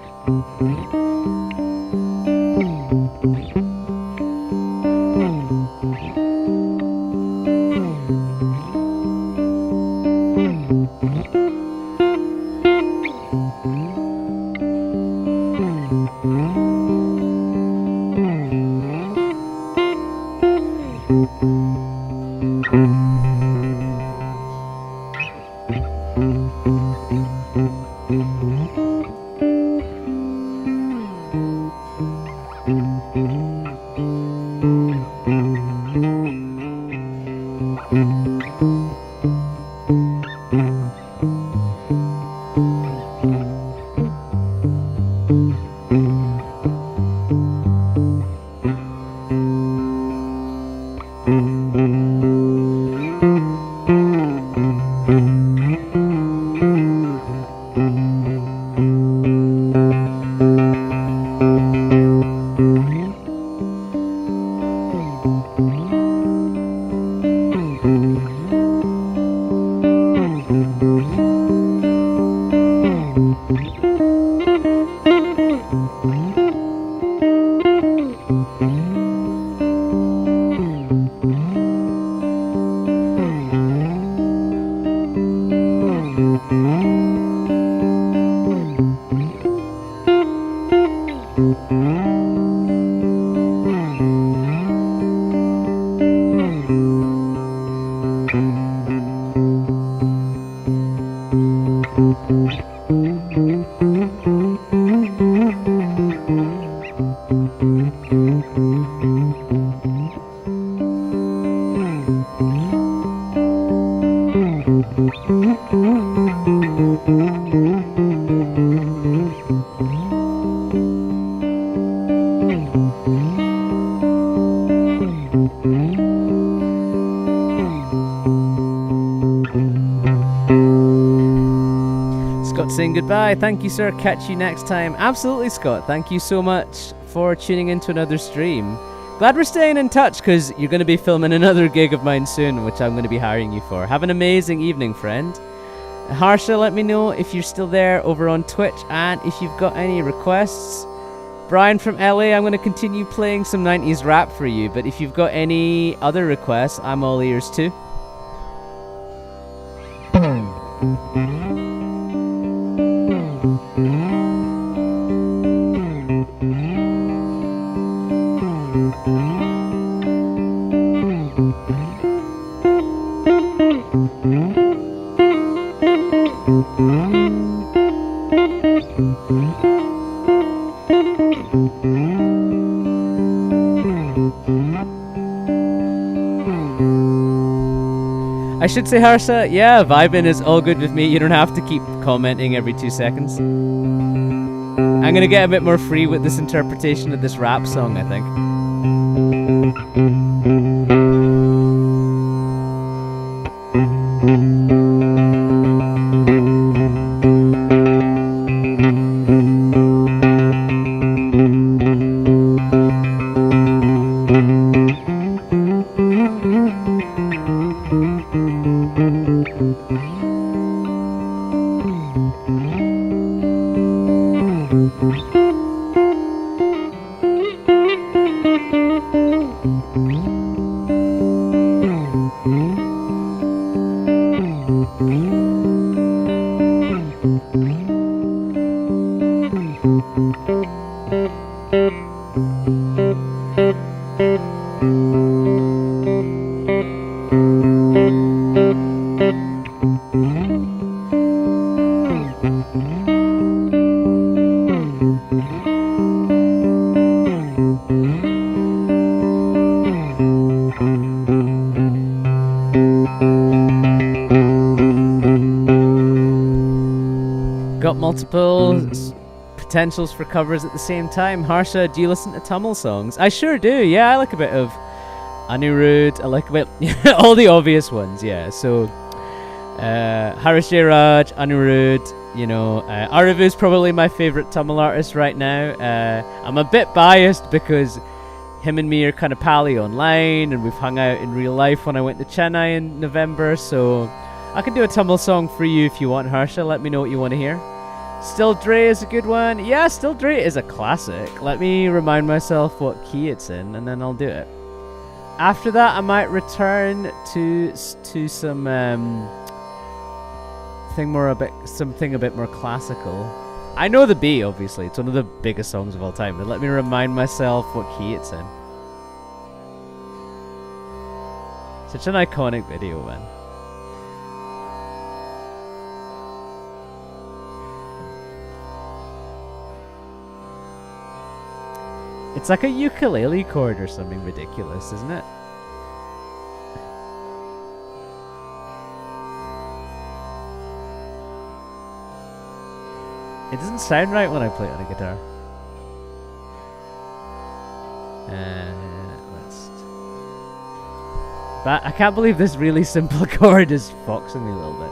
Scott saying goodbye. Thank you, sir. Catch you next time. Absolutely, Scott. Thank you so much for tuning into another stream. Glad we're staying in touch, because you're going to be filming another gig of mine soon, which I'm going to be hiring you for. Have an amazing evening, friend. Harsha, let me know if you're still there over on Twitch, and if you've got any requests. Brian from LA, I'm going to continue playing some 90s rap for you, but if you've got any other requests, I'm all ears too. I should say, Harsha, yeah, vibing is all good with me. You don't have to keep commenting every 2 seconds. I'm gonna get a bit more free with this interpretation of this rap song, I think. Multiple potentials for covers at the same time. Harsha, do you listen to Tamil songs? I sure do, yeah. I like a bit of Anirudh, I like a bit all the obvious ones, yeah. So Harish J. Raj, Anirudh, you know, Arav is probably my favourite Tamil artist right now. I'm a bit biased because him and me are kind of pally online, and we've hung out in real life when I went to Chennai in November, so I can do a Tamil song for you if you want, Harsha. Let me know what you want to hear. Still Dre is a good one. Yeah, Still Dre is a classic. Let me remind myself what key it's in, and then I'll do it. After that, I might return to some something a bit more classical. I know the B, obviously. It's one of the biggest songs of all time, but let me remind myself what key it's in. Such an iconic video, man. It's like a ukulele chord or something ridiculous, isn't it? It doesn't sound right when I play it on a guitar. But I can't believe this really simple chord is foxing me a little bit.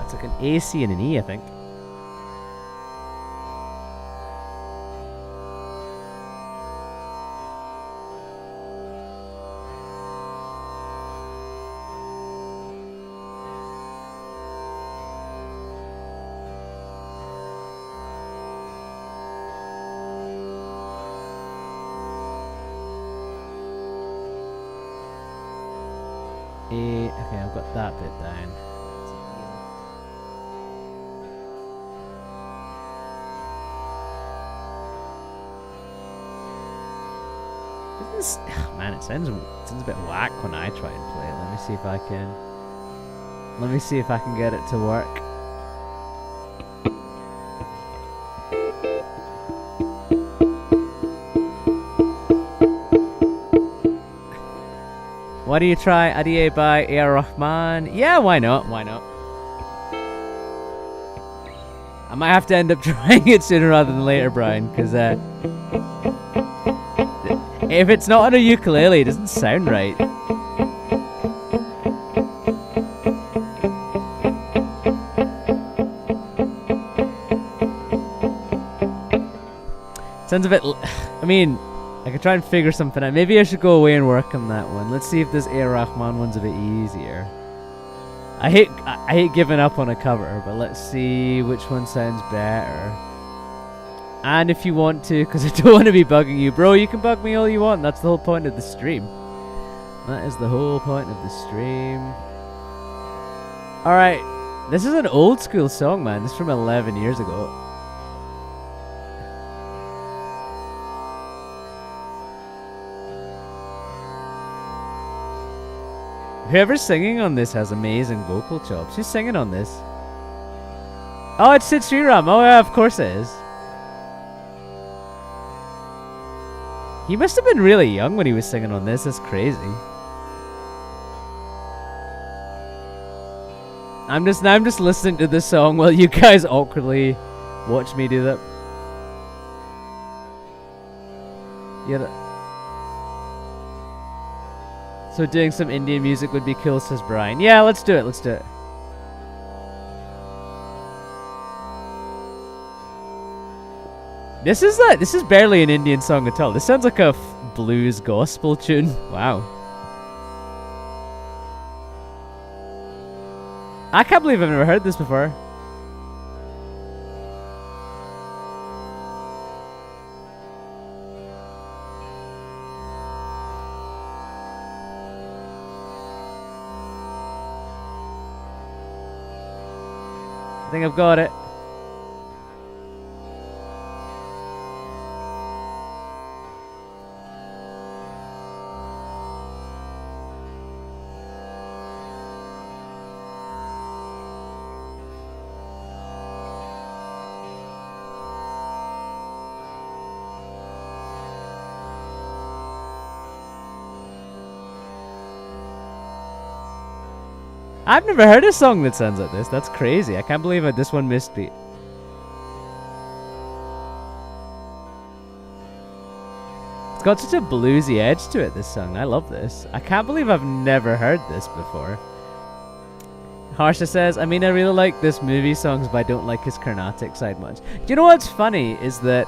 It's like an A, C, and an E, I think. A, okay, I've got that bit down. Man, it sounds a bit whack when I try and play it. Let me see if I can get it to work. Why do you try Adiye by A.R. Rahman? Yeah, why not? Why not? I might have to end up trying it sooner rather than later, Brian, because if it's not on a ukulele, it doesn't sound right. Sounds a bit... I mean, I could try and figure something out. Maybe I should go away and work on that one. Let's see if this A. Rahman one's a bit easier. I hate giving up on a cover, but let's see which one sounds better. And if you want to, because I don't want to be bugging you, bro, you can bug me all you want. That's the whole point of the stream. That is the whole point of the stream. Alright, this is an old school song, man. This is from 11 years ago. Whoever's singing on this has amazing vocal chops. Who's singing on this? Oh, it's Sid Sriram. Oh, yeah, of course it is. He must have been really young when he was singing on this. That's crazy. I'm just listening to this song while you guys awkwardly watch me do that. Yeah. So doing some Indian music would be cool, says Brian. Yeah, let's do it. Let's do it. This is barely an Indian song at all. This sounds like a blues gospel tune. Wow. I can't believe I've never heard this before. I think I've got it. I've never heard a song that sounds like this. That's crazy. I can't believe this one missed me. It's got such a bluesy edge to it, this song. I love this. I can't believe I've never heard this before. Harsha says, I mean, I really like this movie songs, but I don't like his Carnatic side much. Do you know what's funny is that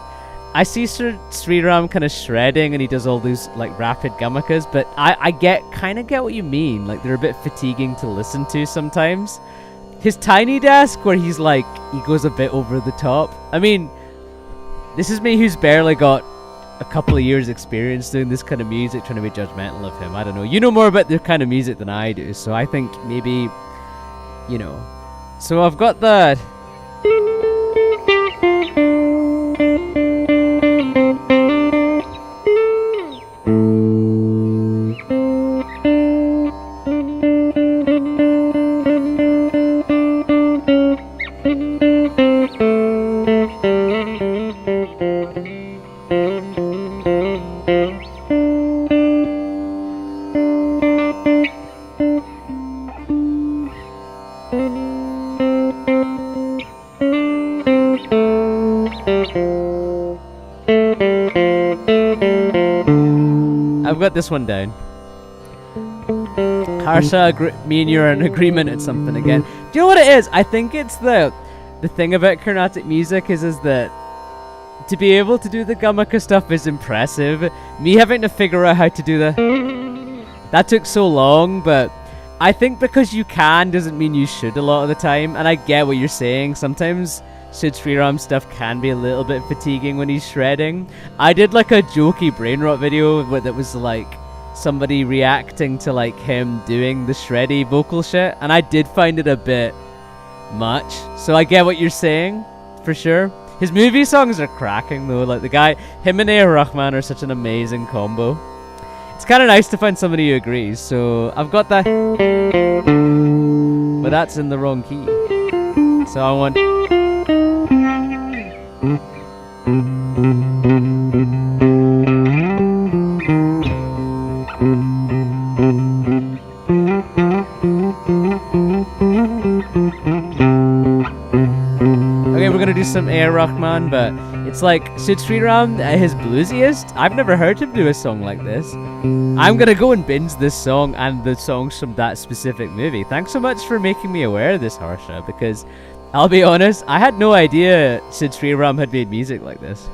I see Sriram kind of shredding and he does all these like rapid gamakas, but I kind of get what you mean. Like they're a bit fatiguing to listen to sometimes. His Tiny Desk where he's like, he goes a bit over the top. I mean, this is me who's barely got a couple of years experience doing this kind of music, trying to be judgmental of him. I don't know. You know more about this kind of music than I do, so I think maybe, you know. So I've got that. I've got this one down. Harsha, me and you are in agreement at something again. Do you know what it is? I think it's the thing about Carnatic music is that to be able to do the gamaka stuff is impressive. Me having to figure out how to do that took so long, but I think because you can doesn't mean you should a lot of the time, and I get what you're saying. Sometimes Sid Sriram stuff can be a little bit fatiguing when he's shredding. I did like a jokey brain rot video that was like somebody reacting to like him doing the shreddy vocal shit, and I did find it a bit much. So I get what you're saying, for sure. His movie songs are cracking though. Like the guy, him and A. Rahman are such an amazing combo. It's kind of nice to find somebody who agrees. So I've got that, but that's in the wrong key. So I want. Okay, we're gonna do some A.R. Rahman, but it's like Sid Sriram at his bluesiest. I've never heard him do a song like this. I'm gonna go and binge this song and the songs from that specific movie. Thanks so much for making me aware of this, Harsha, because I'll be honest, I had no idea Sid Sriram had made music like this.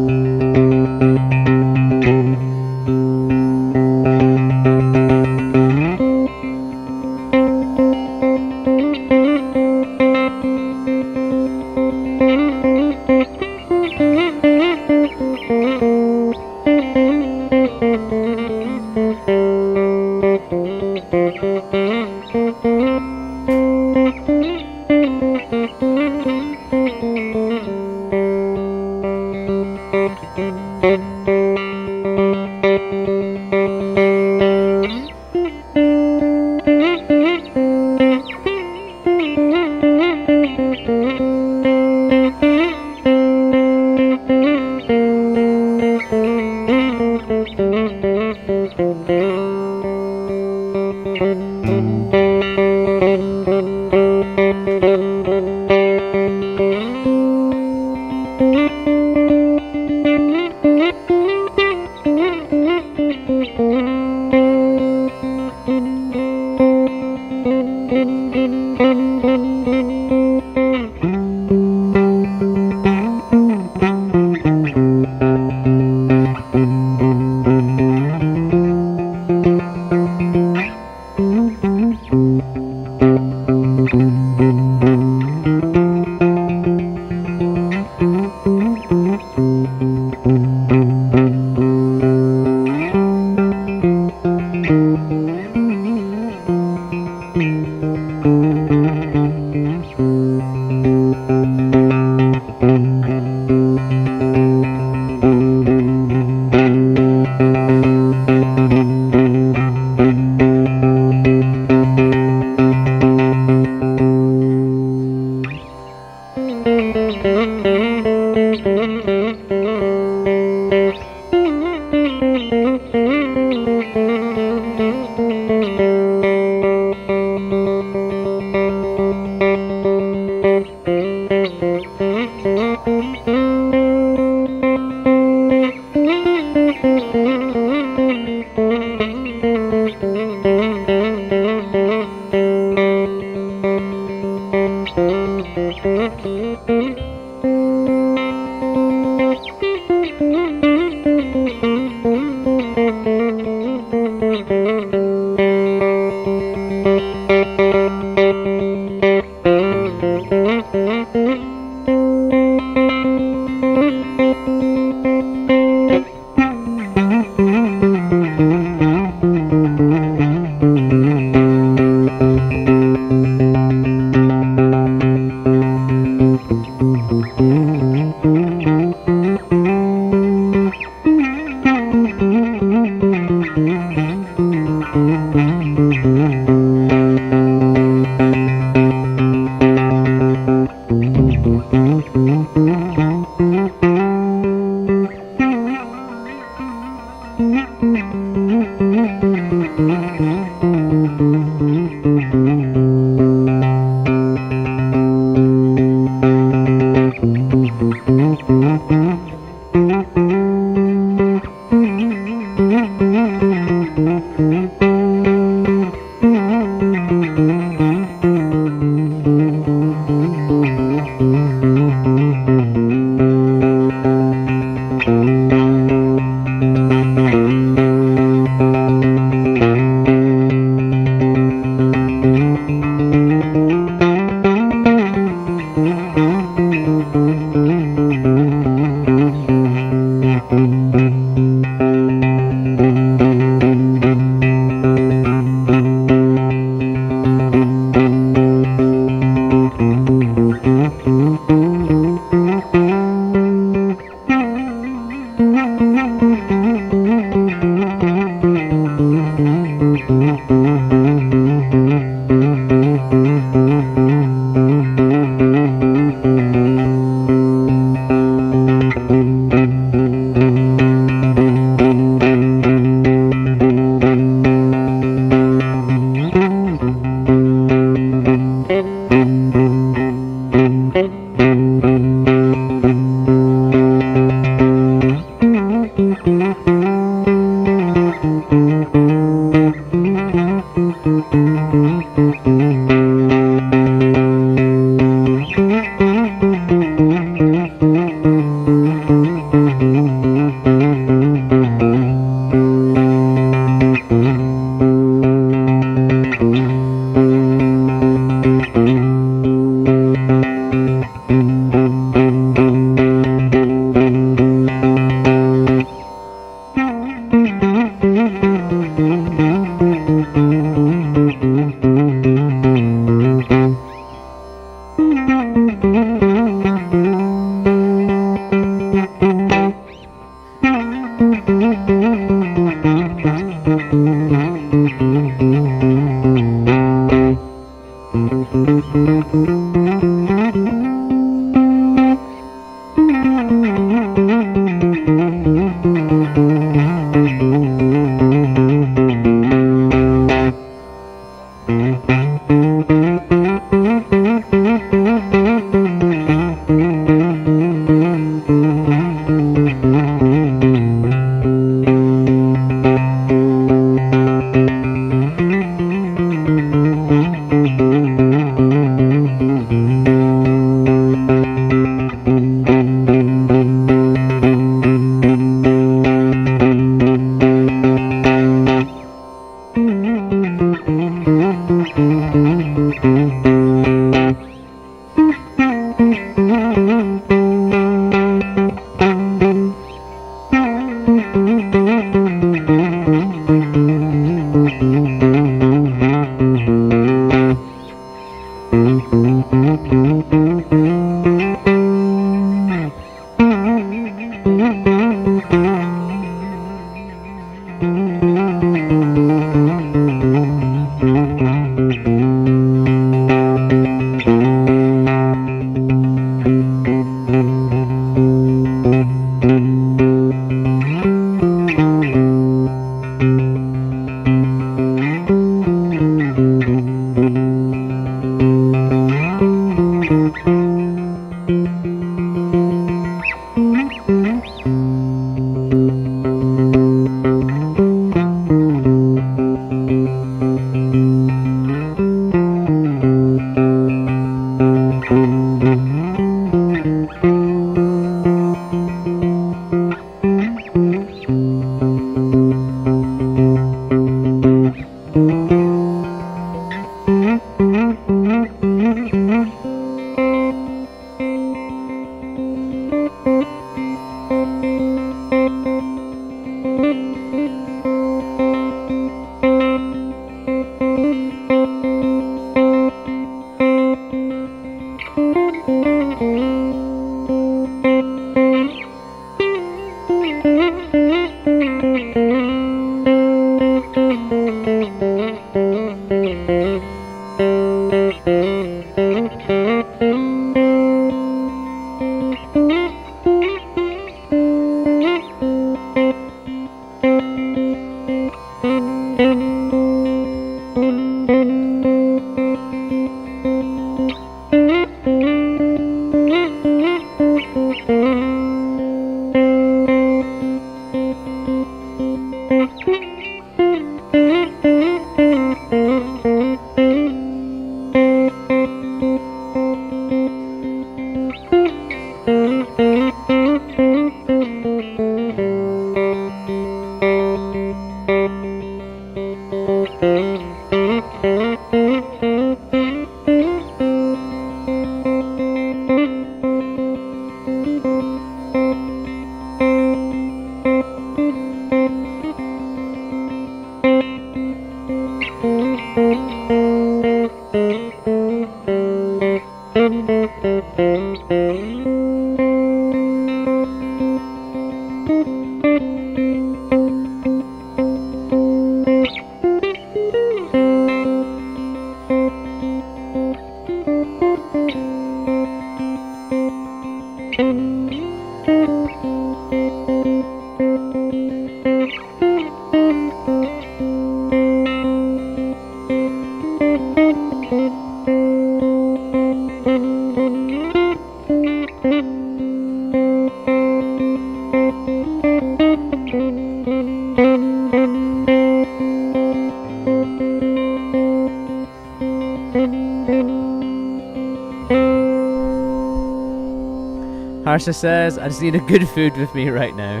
Harsha says, I just need a good food with me right now.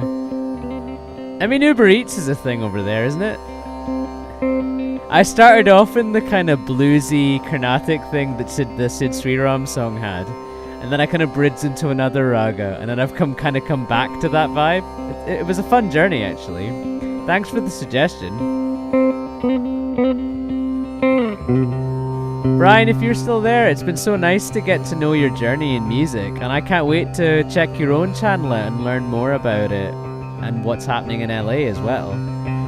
I mean, Uber Eats is a thing over there, isn't it? I started off in the kind of bluesy Carnatic thing that the Sid Sriram song had, and then I kind of bridged into another raga, and then I've come back to that vibe. It was a fun journey, actually. Thanks for the suggestion. Brian, if you're still there, it's been so nice to get to know your journey in music, and I can't wait to check your own channel out and learn more about it and what's happening in LA as well.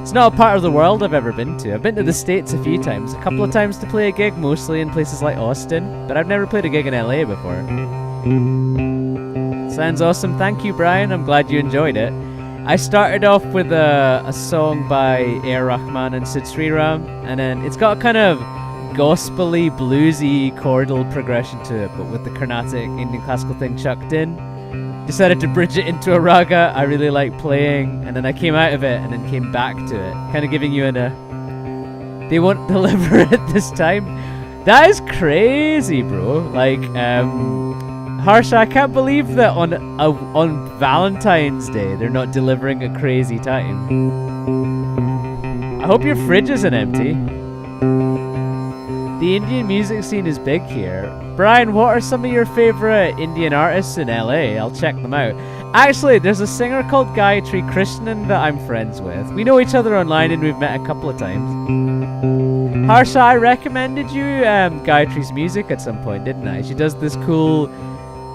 It's not a part of the world I've ever been to. I've been to the States a few times, a couple of times to play a gig, mostly in places like Austin, but I've never played a gig in LA before. Sounds awesome. Thank you, Brian. I'm glad you enjoyed it. I started off with a song by A.R. Rahman and Sid Sriram, and then it's got a kind of gospel-y, bluesy chordal progression to it, but with the Carnatic Indian classical thing chucked in. Decided to bridge it into a raga I really like playing, and then I came out of it and then came back to it, kind of giving you they won't deliver it this time. That is crazy, bro. Like, Harsha, I can't believe that on Valentine's Day they're not delivering a crazy time. I hope your fridge isn't empty. The Indian music scene is big here. Brian, what are some of your favorite Indian artists in LA? I'll check them out. Actually, there's a singer called Gayatri Krishnan that I'm friends with. We know each other online and we've met a couple of times. Harsha, I recommended you Gayatri's music at some point, didn't I? She does this cool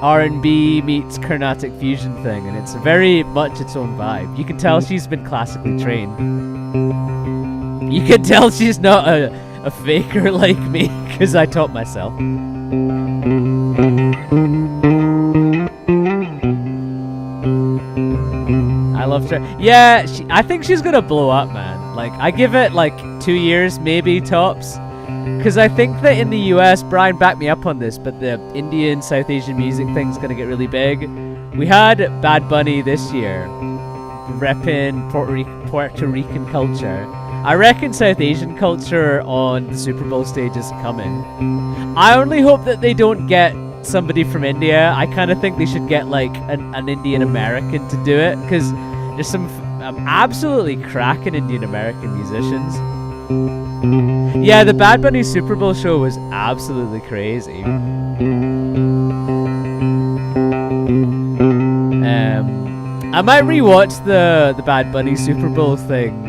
R&B meets Carnatic fusion thing, and it's very much its own vibe. You can tell she's been classically trained. You can tell she's not a faker like me, because I taught myself. I love her. Yeah, I think she's gonna blow up, man. Like, I give it like 2 years, maybe tops. Because I think that in the US, Brian, back me up on this, but the Indian, South Asian music thing's gonna get really big. We had Bad Bunny this year, repping Puerto Rican culture. I reckon South Asian culture on the Super Bowl stage is coming. I only hope that they don't get somebody from India. I kind of think they should get like an Indian American to do it, because there's some absolutely cracking Indian American musicians. Yeah, the Bad Bunny Super Bowl show was absolutely crazy. I might rewatch the Bad Bunny Super Bowl thing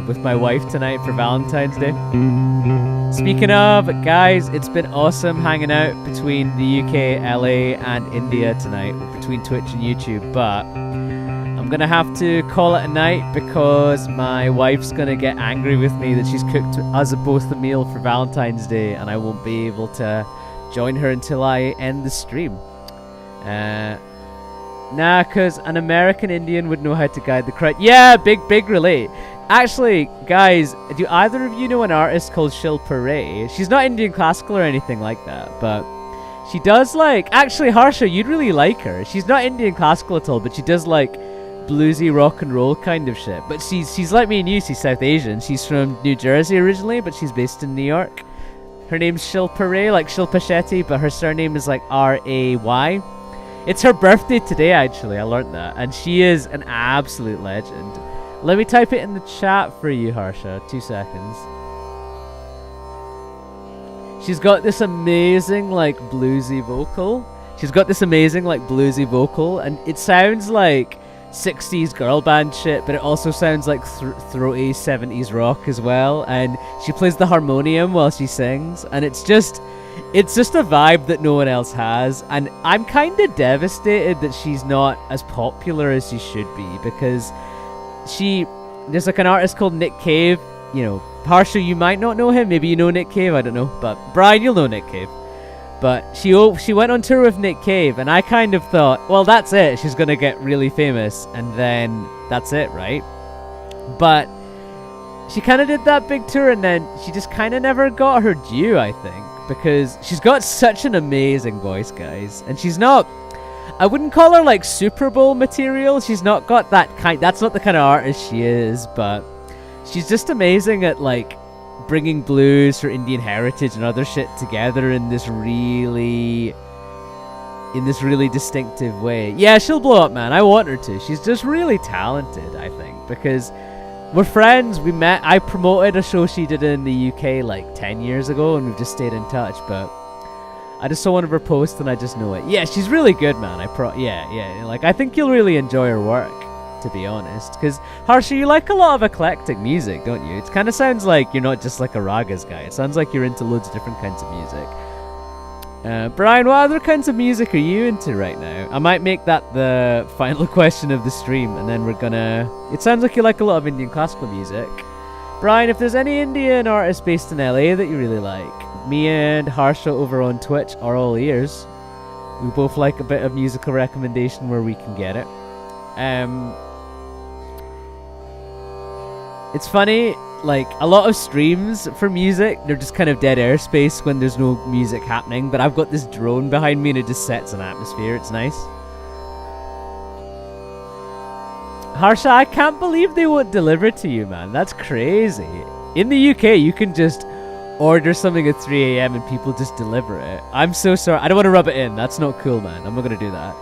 with my wife tonight for Valentine's Day. Speaking of, guys, it's been awesome hanging out between the UK, LA, and India tonight, between Twitch and YouTube, but I'm gonna have to call it a night because my wife's gonna get angry with me that she's cooked us both a meal for Valentine's Day, and I won't be able to join her until I end the stream. Nah, because an American Indian would know how to guide the crowd. Yeah, big relate. Actually, guys, do either of you know an artist called Shilpa Ray? She's not Indian classical or anything like that, but she does like... Actually, Harsha, you'd really like her. She's not Indian classical at all, but she does like bluesy rock and roll kind of shit. But she's like me and you, she's South Asian. She's from New Jersey originally, but she's based in New York. Her name's Shilpa Ray, like Shilpa Shetty, but her surname is like R-A-Y. It's her birthday today, actually. I learned that. And she is an absolute legend. Let me type it in the chat for you, Harsha. 2 seconds. She's got this amazing, like, bluesy vocal. And it sounds like 60s girl band shit, but it also sounds like throaty 70s rock as well. And she plays the harmonium while she sings. And it's just a vibe that no one else has, and I'm kind of devastated that she's not as popular as she should be, because there's like an artist called Nick Cave, you know, Harsha, you might not know him, maybe you know Nick Cave, I don't know, but Brian, you'll know Nick Cave, but she went on tour with Nick Cave, and I kind of thought, well, that's it, she's gonna get really famous, and then that's it, right? But she kind of did that big tour, and then she just kind of never got her due, I think. Because she's got such an amazing voice, guys. And she's not... I wouldn't call her, like, Super Bowl material. She's not got that kind... That's not the kind of artist she is, but... She's just amazing at, like, bringing blues, her Indian heritage, and other shit together in this really distinctive way. Yeah, she'll blow up, man. I want her to. She's just really talented, I think. Because... we're friends, we met, I promoted a show she did in the UK like 10 years ago, and we've just stayed in touch, but I just saw one of her posts and I just know it. Yeah, she's really good, man, yeah, like, I think you'll really enjoy her work, to to be honest. Because, Harsha, you like a lot of eclectic music, don't you? It kind of sounds like you're not just like a rāgas guy. It sounds like you're into loads of different kinds of music. Brian, what other kinds of music are you into right now? I might make that the final question of the stream, and then we're gonna... It sounds like you like a lot of Indian classical music. Brian, if there's any Indian artists based in LA that you really like, me and Harsha over on Twitch are all ears. We both like a bit of musical recommendation where we can get it. It's funny, like, a lot of streams for music, they're just kind of dead airspace when there's no music happening, but I've got this drone behind me and it just sets an atmosphere. It's nice. Harsha, I can't believe they won't deliver to you, man. That's crazy. In the UK, you can just order something at 3 a.m. and people just deliver it. I'm so sorry. I don't want to rub it in. That's not cool, man. I'm not going to do that.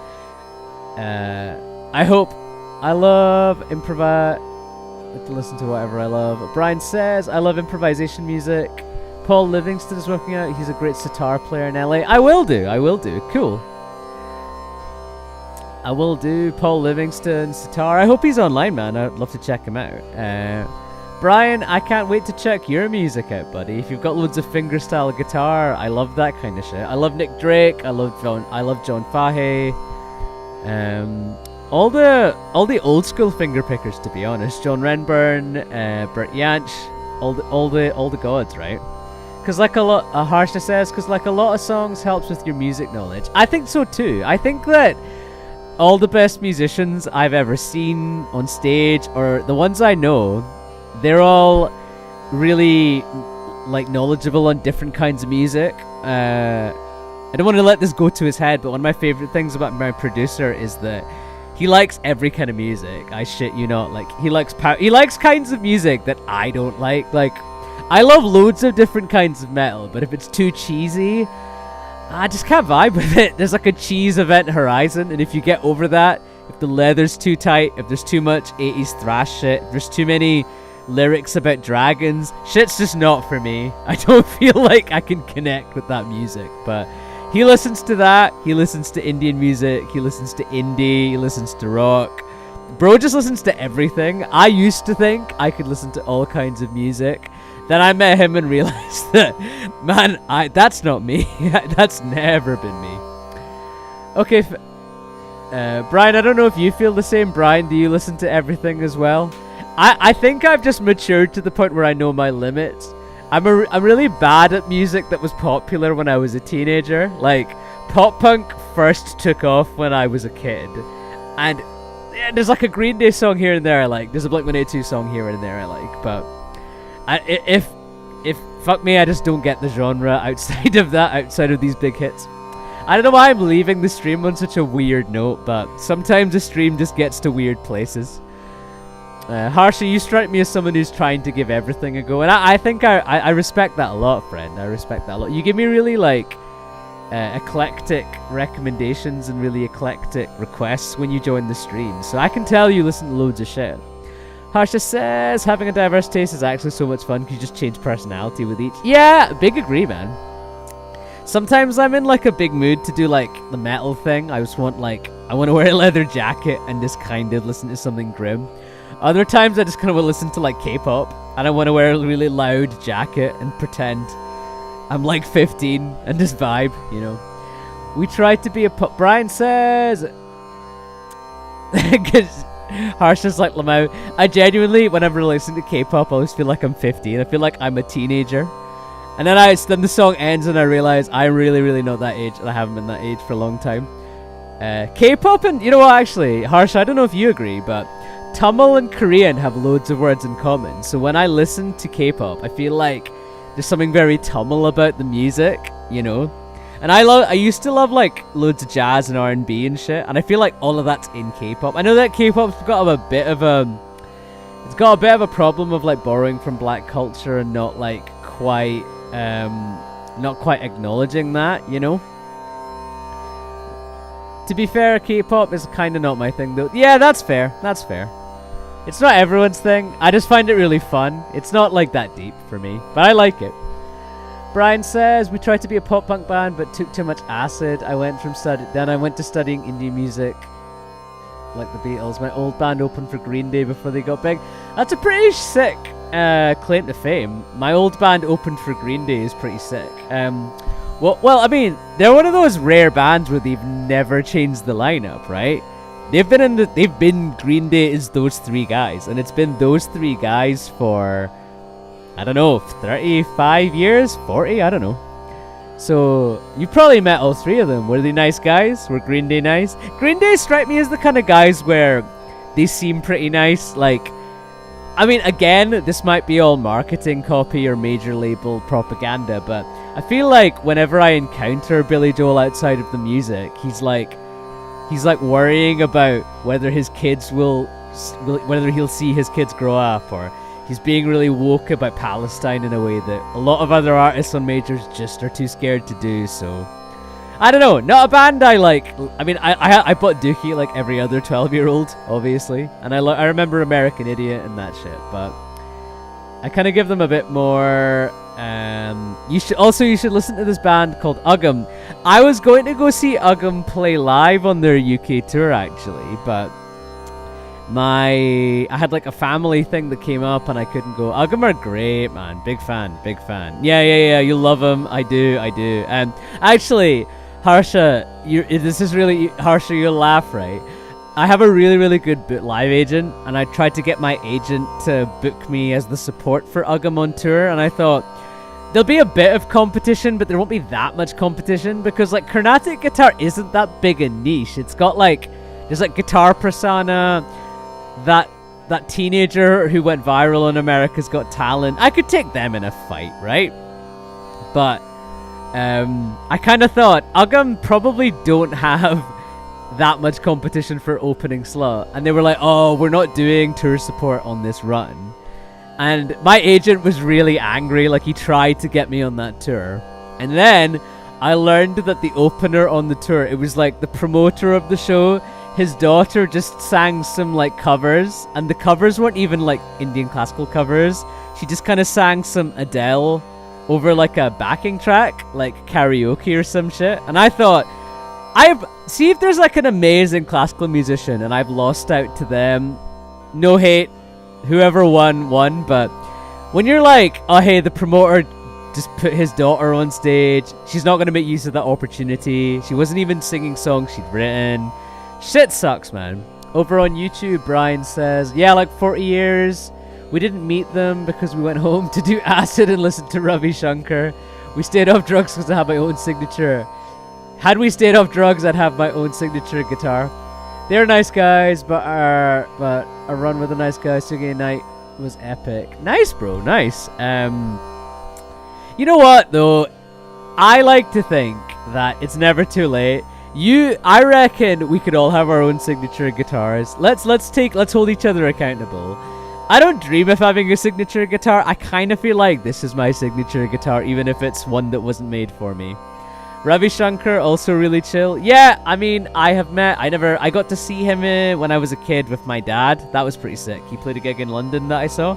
I love improvise. To listen to whatever I love. Brian says, I love improvisation music. Paul Livingston is working out. He's a great sitar player in LA. I will do. Cool. I will do. Paul Livingston, sitar. I hope he's online, man. I'd love to check him out. Brian, I can't wait to check your music out, buddy. If you've got loads of fingerstyle guitar, I love that kind of shit. I love Nick Drake. I love John Fahey. All the old school finger pickers, to be honest. John Renburn, Bert Jansch, all the gods, right? Because like a lot, Harsha says, because like a lot of songs helps with your music knowledge. I think so too. I think that all the best musicians I've ever seen on stage, or the ones I know, they're all really like knowledgeable on different kinds of music. I don't want to let this go to his head, but one of my favorite things about my producer is that he likes every kind of music. I shit you not. Like, he likes kinds of music that I don't like. Like, I love loads of different kinds of metal, but if it's too cheesy, I just can't vibe with it. There's like a cheese event horizon, and if you get over that, if the leather's too tight, if there's too much 80s thrash shit, if there's too many lyrics about dragons, shit's just not for me. I don't feel like I can connect with that music, but... He listens to that, he listens to Indian music, he listens to indie, he listens to rock. Bro just listens to everything. I used to think I could listen to all kinds of music. Then I met him and realized that, man, that's not me. That's never been me. Okay, Brian, I don't know if you feel the same. Brian, do you listen to everything as well? I think I've just matured to the point where I know my limits. I'm really bad at music that was popular when I was a teenager. Like, pop punk first took off when I was a kid. And yeah, there's like a Green Day song here and there I like. There's a Blink-182 song here and there I like. But if fuck me, I just don't get the genre outside of that, outside of these big hits. I don't know why I'm leaving the stream on such a weird note, but sometimes the stream just gets to weird places. Harsha, you strike me as someone who's trying to give everything a go, and I think I respect that a lot, friend. I respect that a lot. You give me really like eclectic recommendations and really eclectic requests when you join the stream, so I can tell you listen to loads of shit. Harsha says having a diverse taste is actually so much fun because you just change personality with each. Yeah, big agree, man. Sometimes I'm in like a big mood to do like the metal thing. I just want like I want to wear a leather jacket and just kind of listen to something grim. Other times I just kind of want to listen to like K-pop and I want to wear a really loud jacket and pretend I'm like 15 and just vibe, you know. We try to be a Brian says because Harsha's like Lamau. I genuinely, whenever I listen to K-pop, I always feel like I'm 15. I feel like I'm a teenager. And then the song ends and I realize I'm really not that age and I haven't been that age for a long time. K-pop and, you know what, actually, Harsha, I don't know if you agree, but Tamil and Korean have loads of words in common. So when I listen to K-pop, I feel like there's something very Tamil about the music, you know? And I used to love like loads of jazz and R&B and shit, and I feel like all of that's in K-pop. I know that K-pop's got a bit of a problem of like borrowing from black culture and not quite acknowledging that, you know? To be fair, K-pop is kind of not my thing though. Yeah, that's fair. That's fair. It's not everyone's thing. I just find it really fun. It's not like that deep for me, but I like it. Brian says, we tried to be a pop punk band but took too much acid. Then I went to studying indie music. like the Beatles. My old band opened for Green Day before they got big. That's a pretty sick claim to fame. My old band opened for Green Day is pretty sick. Well, I mean, they're one of those rare bands where they've never changed the lineup, right? They've been Green Day is those three guys, and it's been those three guys for, I don't know, 35 years, 40, I don't know. So you probably met all three of them. Were they nice guys? Were Green Day nice? Green Day strike me as the kind of guys where they seem pretty nice. Like, I mean, again, this might be all marketing copy or major label propaganda, but I feel like whenever I encounter Billy Joel outside of the music, he's like worrying about whether his kids whether he'll see his kids grow up, or he's being really woke about Palestine in a way that a lot of other artists on majors just are too scared to do. So I don't know, not a band I like. I mean, I bought Dookie like every other 12-year-old, obviously, and I remember American Idiot and that shit, but I kind of give them a bit more. You should listen to this band called Uggam. I was going to go see Uggam play live on their UK tour actually, but I had like a family thing that came up and I couldn't go. Uggam are great, man. Big fan. Yeah. You love them. I do. And actually, Harsha, Harsha, you'll laugh, right? I have a really, really good live agent, and I tried to get my agent to book me as the support for Uggam on tour, and I thought there'll be a bit of competition, but there won't be that much competition because like Carnatic guitar isn't that big a niche. It's got like, there's like Guitar Persona, that teenager who went viral on America's Got Talent. I could take them in a fight, right? But I kind of thought Uggam probably don't have that much competition for opening slot, and they were like, oh, we're not doing tour support on this run. And my agent was really angry, like he tried to get me on that tour. And then I learned that the opener on the tour, it was like the promoter of the show, his daughter just sang some like covers, and the covers weren't even like Indian classical covers. She just kind of sang some Adele over like a backing track, like karaoke or some shit. And I thought, see if there's like an amazing classical musician and I've lost out to them. No hate, whoever won, but when you're like, oh hey, the promoter just put his daughter on stage, she's not going to make use of that opportunity, she wasn't even singing songs she'd written. Shit sucks, man. Over on YouTube, Brian says, yeah, like 40 years. We didn't meet them because we went home to do acid and listen to Ravi Shankar. We stayed off drugs because I have my own signature. Had we stayed off drugs, I'd have my own signature guitar. They're nice guys, but a run with a nice guy Sugi night was epic. Nice, bro, nice. You know what, though? I like to think that it's never too late. I reckon we could all have our own signature guitars. Let's hold each other accountable. I don't dream of having a signature guitar. I kind of feel like this is my signature guitar, even if it's one that wasn't made for me. Ravi Shankar, also really chill. Yeah, I mean, I got to see him when I was a kid with my dad. That was pretty sick. He played a gig in London that I saw.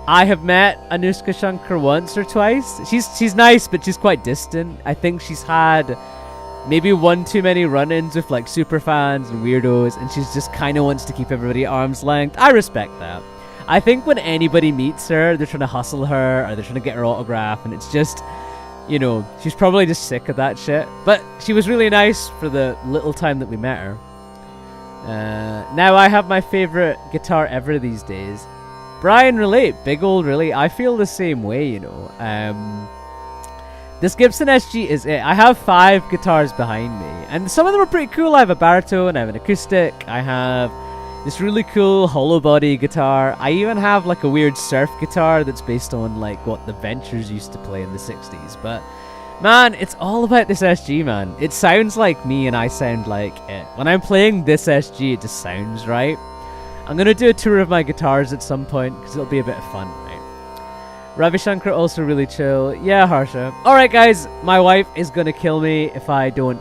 I have met Anushka Shankar once or twice. She's nice, but she's quite distant. I think she's had maybe one too many run-ins with like super fans and weirdos, and she's just kind of wants to keep everybody at arm's length. I respect that. I think when anybody meets her, they're trying to hustle her or they're trying to get her autograph, and it's just, you know, she's probably just sick of that shit. But she was really nice for the little time that we met her. Now I have my favorite guitar ever these days. Brian, relate. Big old really. I feel the same way, you know. This Gibson SG is it. I have 5 guitars behind me, and some of them are pretty cool. I have a baritone, I have an acoustic, I have this really cool hollow body guitar. I even have like a weird surf guitar that's based on like what the Ventures used to play in the 60s. But man, it's all about this SG, man. It sounds like me and I sound like it. When I'm playing this SG, it just sounds right. I'm gonna do a tour of my guitars at some point because it'll be a bit of fun, right? Ravi Shankar also really chill. Yeah, Harsha. Alright guys, my wife is gonna kill me if I don't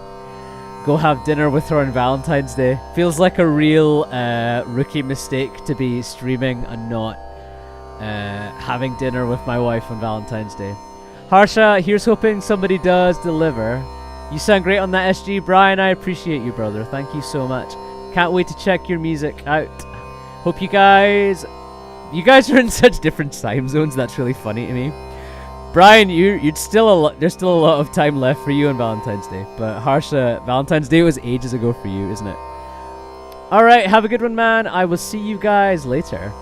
go have dinner with her on Valentine's Day. Feels like a real rookie mistake to be streaming and not having dinner with my wife on Valentine's Day. Harsha, here's hoping somebody does deliver. You sound great on that SG. Brian, I appreciate you, brother. Thank you so much. Can't wait to check your music out. Hope you guys are in such different time zones. That's really funny to me. Brian, you'd still there's still a lot of time left for you on Valentine's Day. But Harsha, Valentine's Day was ages ago for you, isn't it? Alright, have a good one, man. I will see you guys later.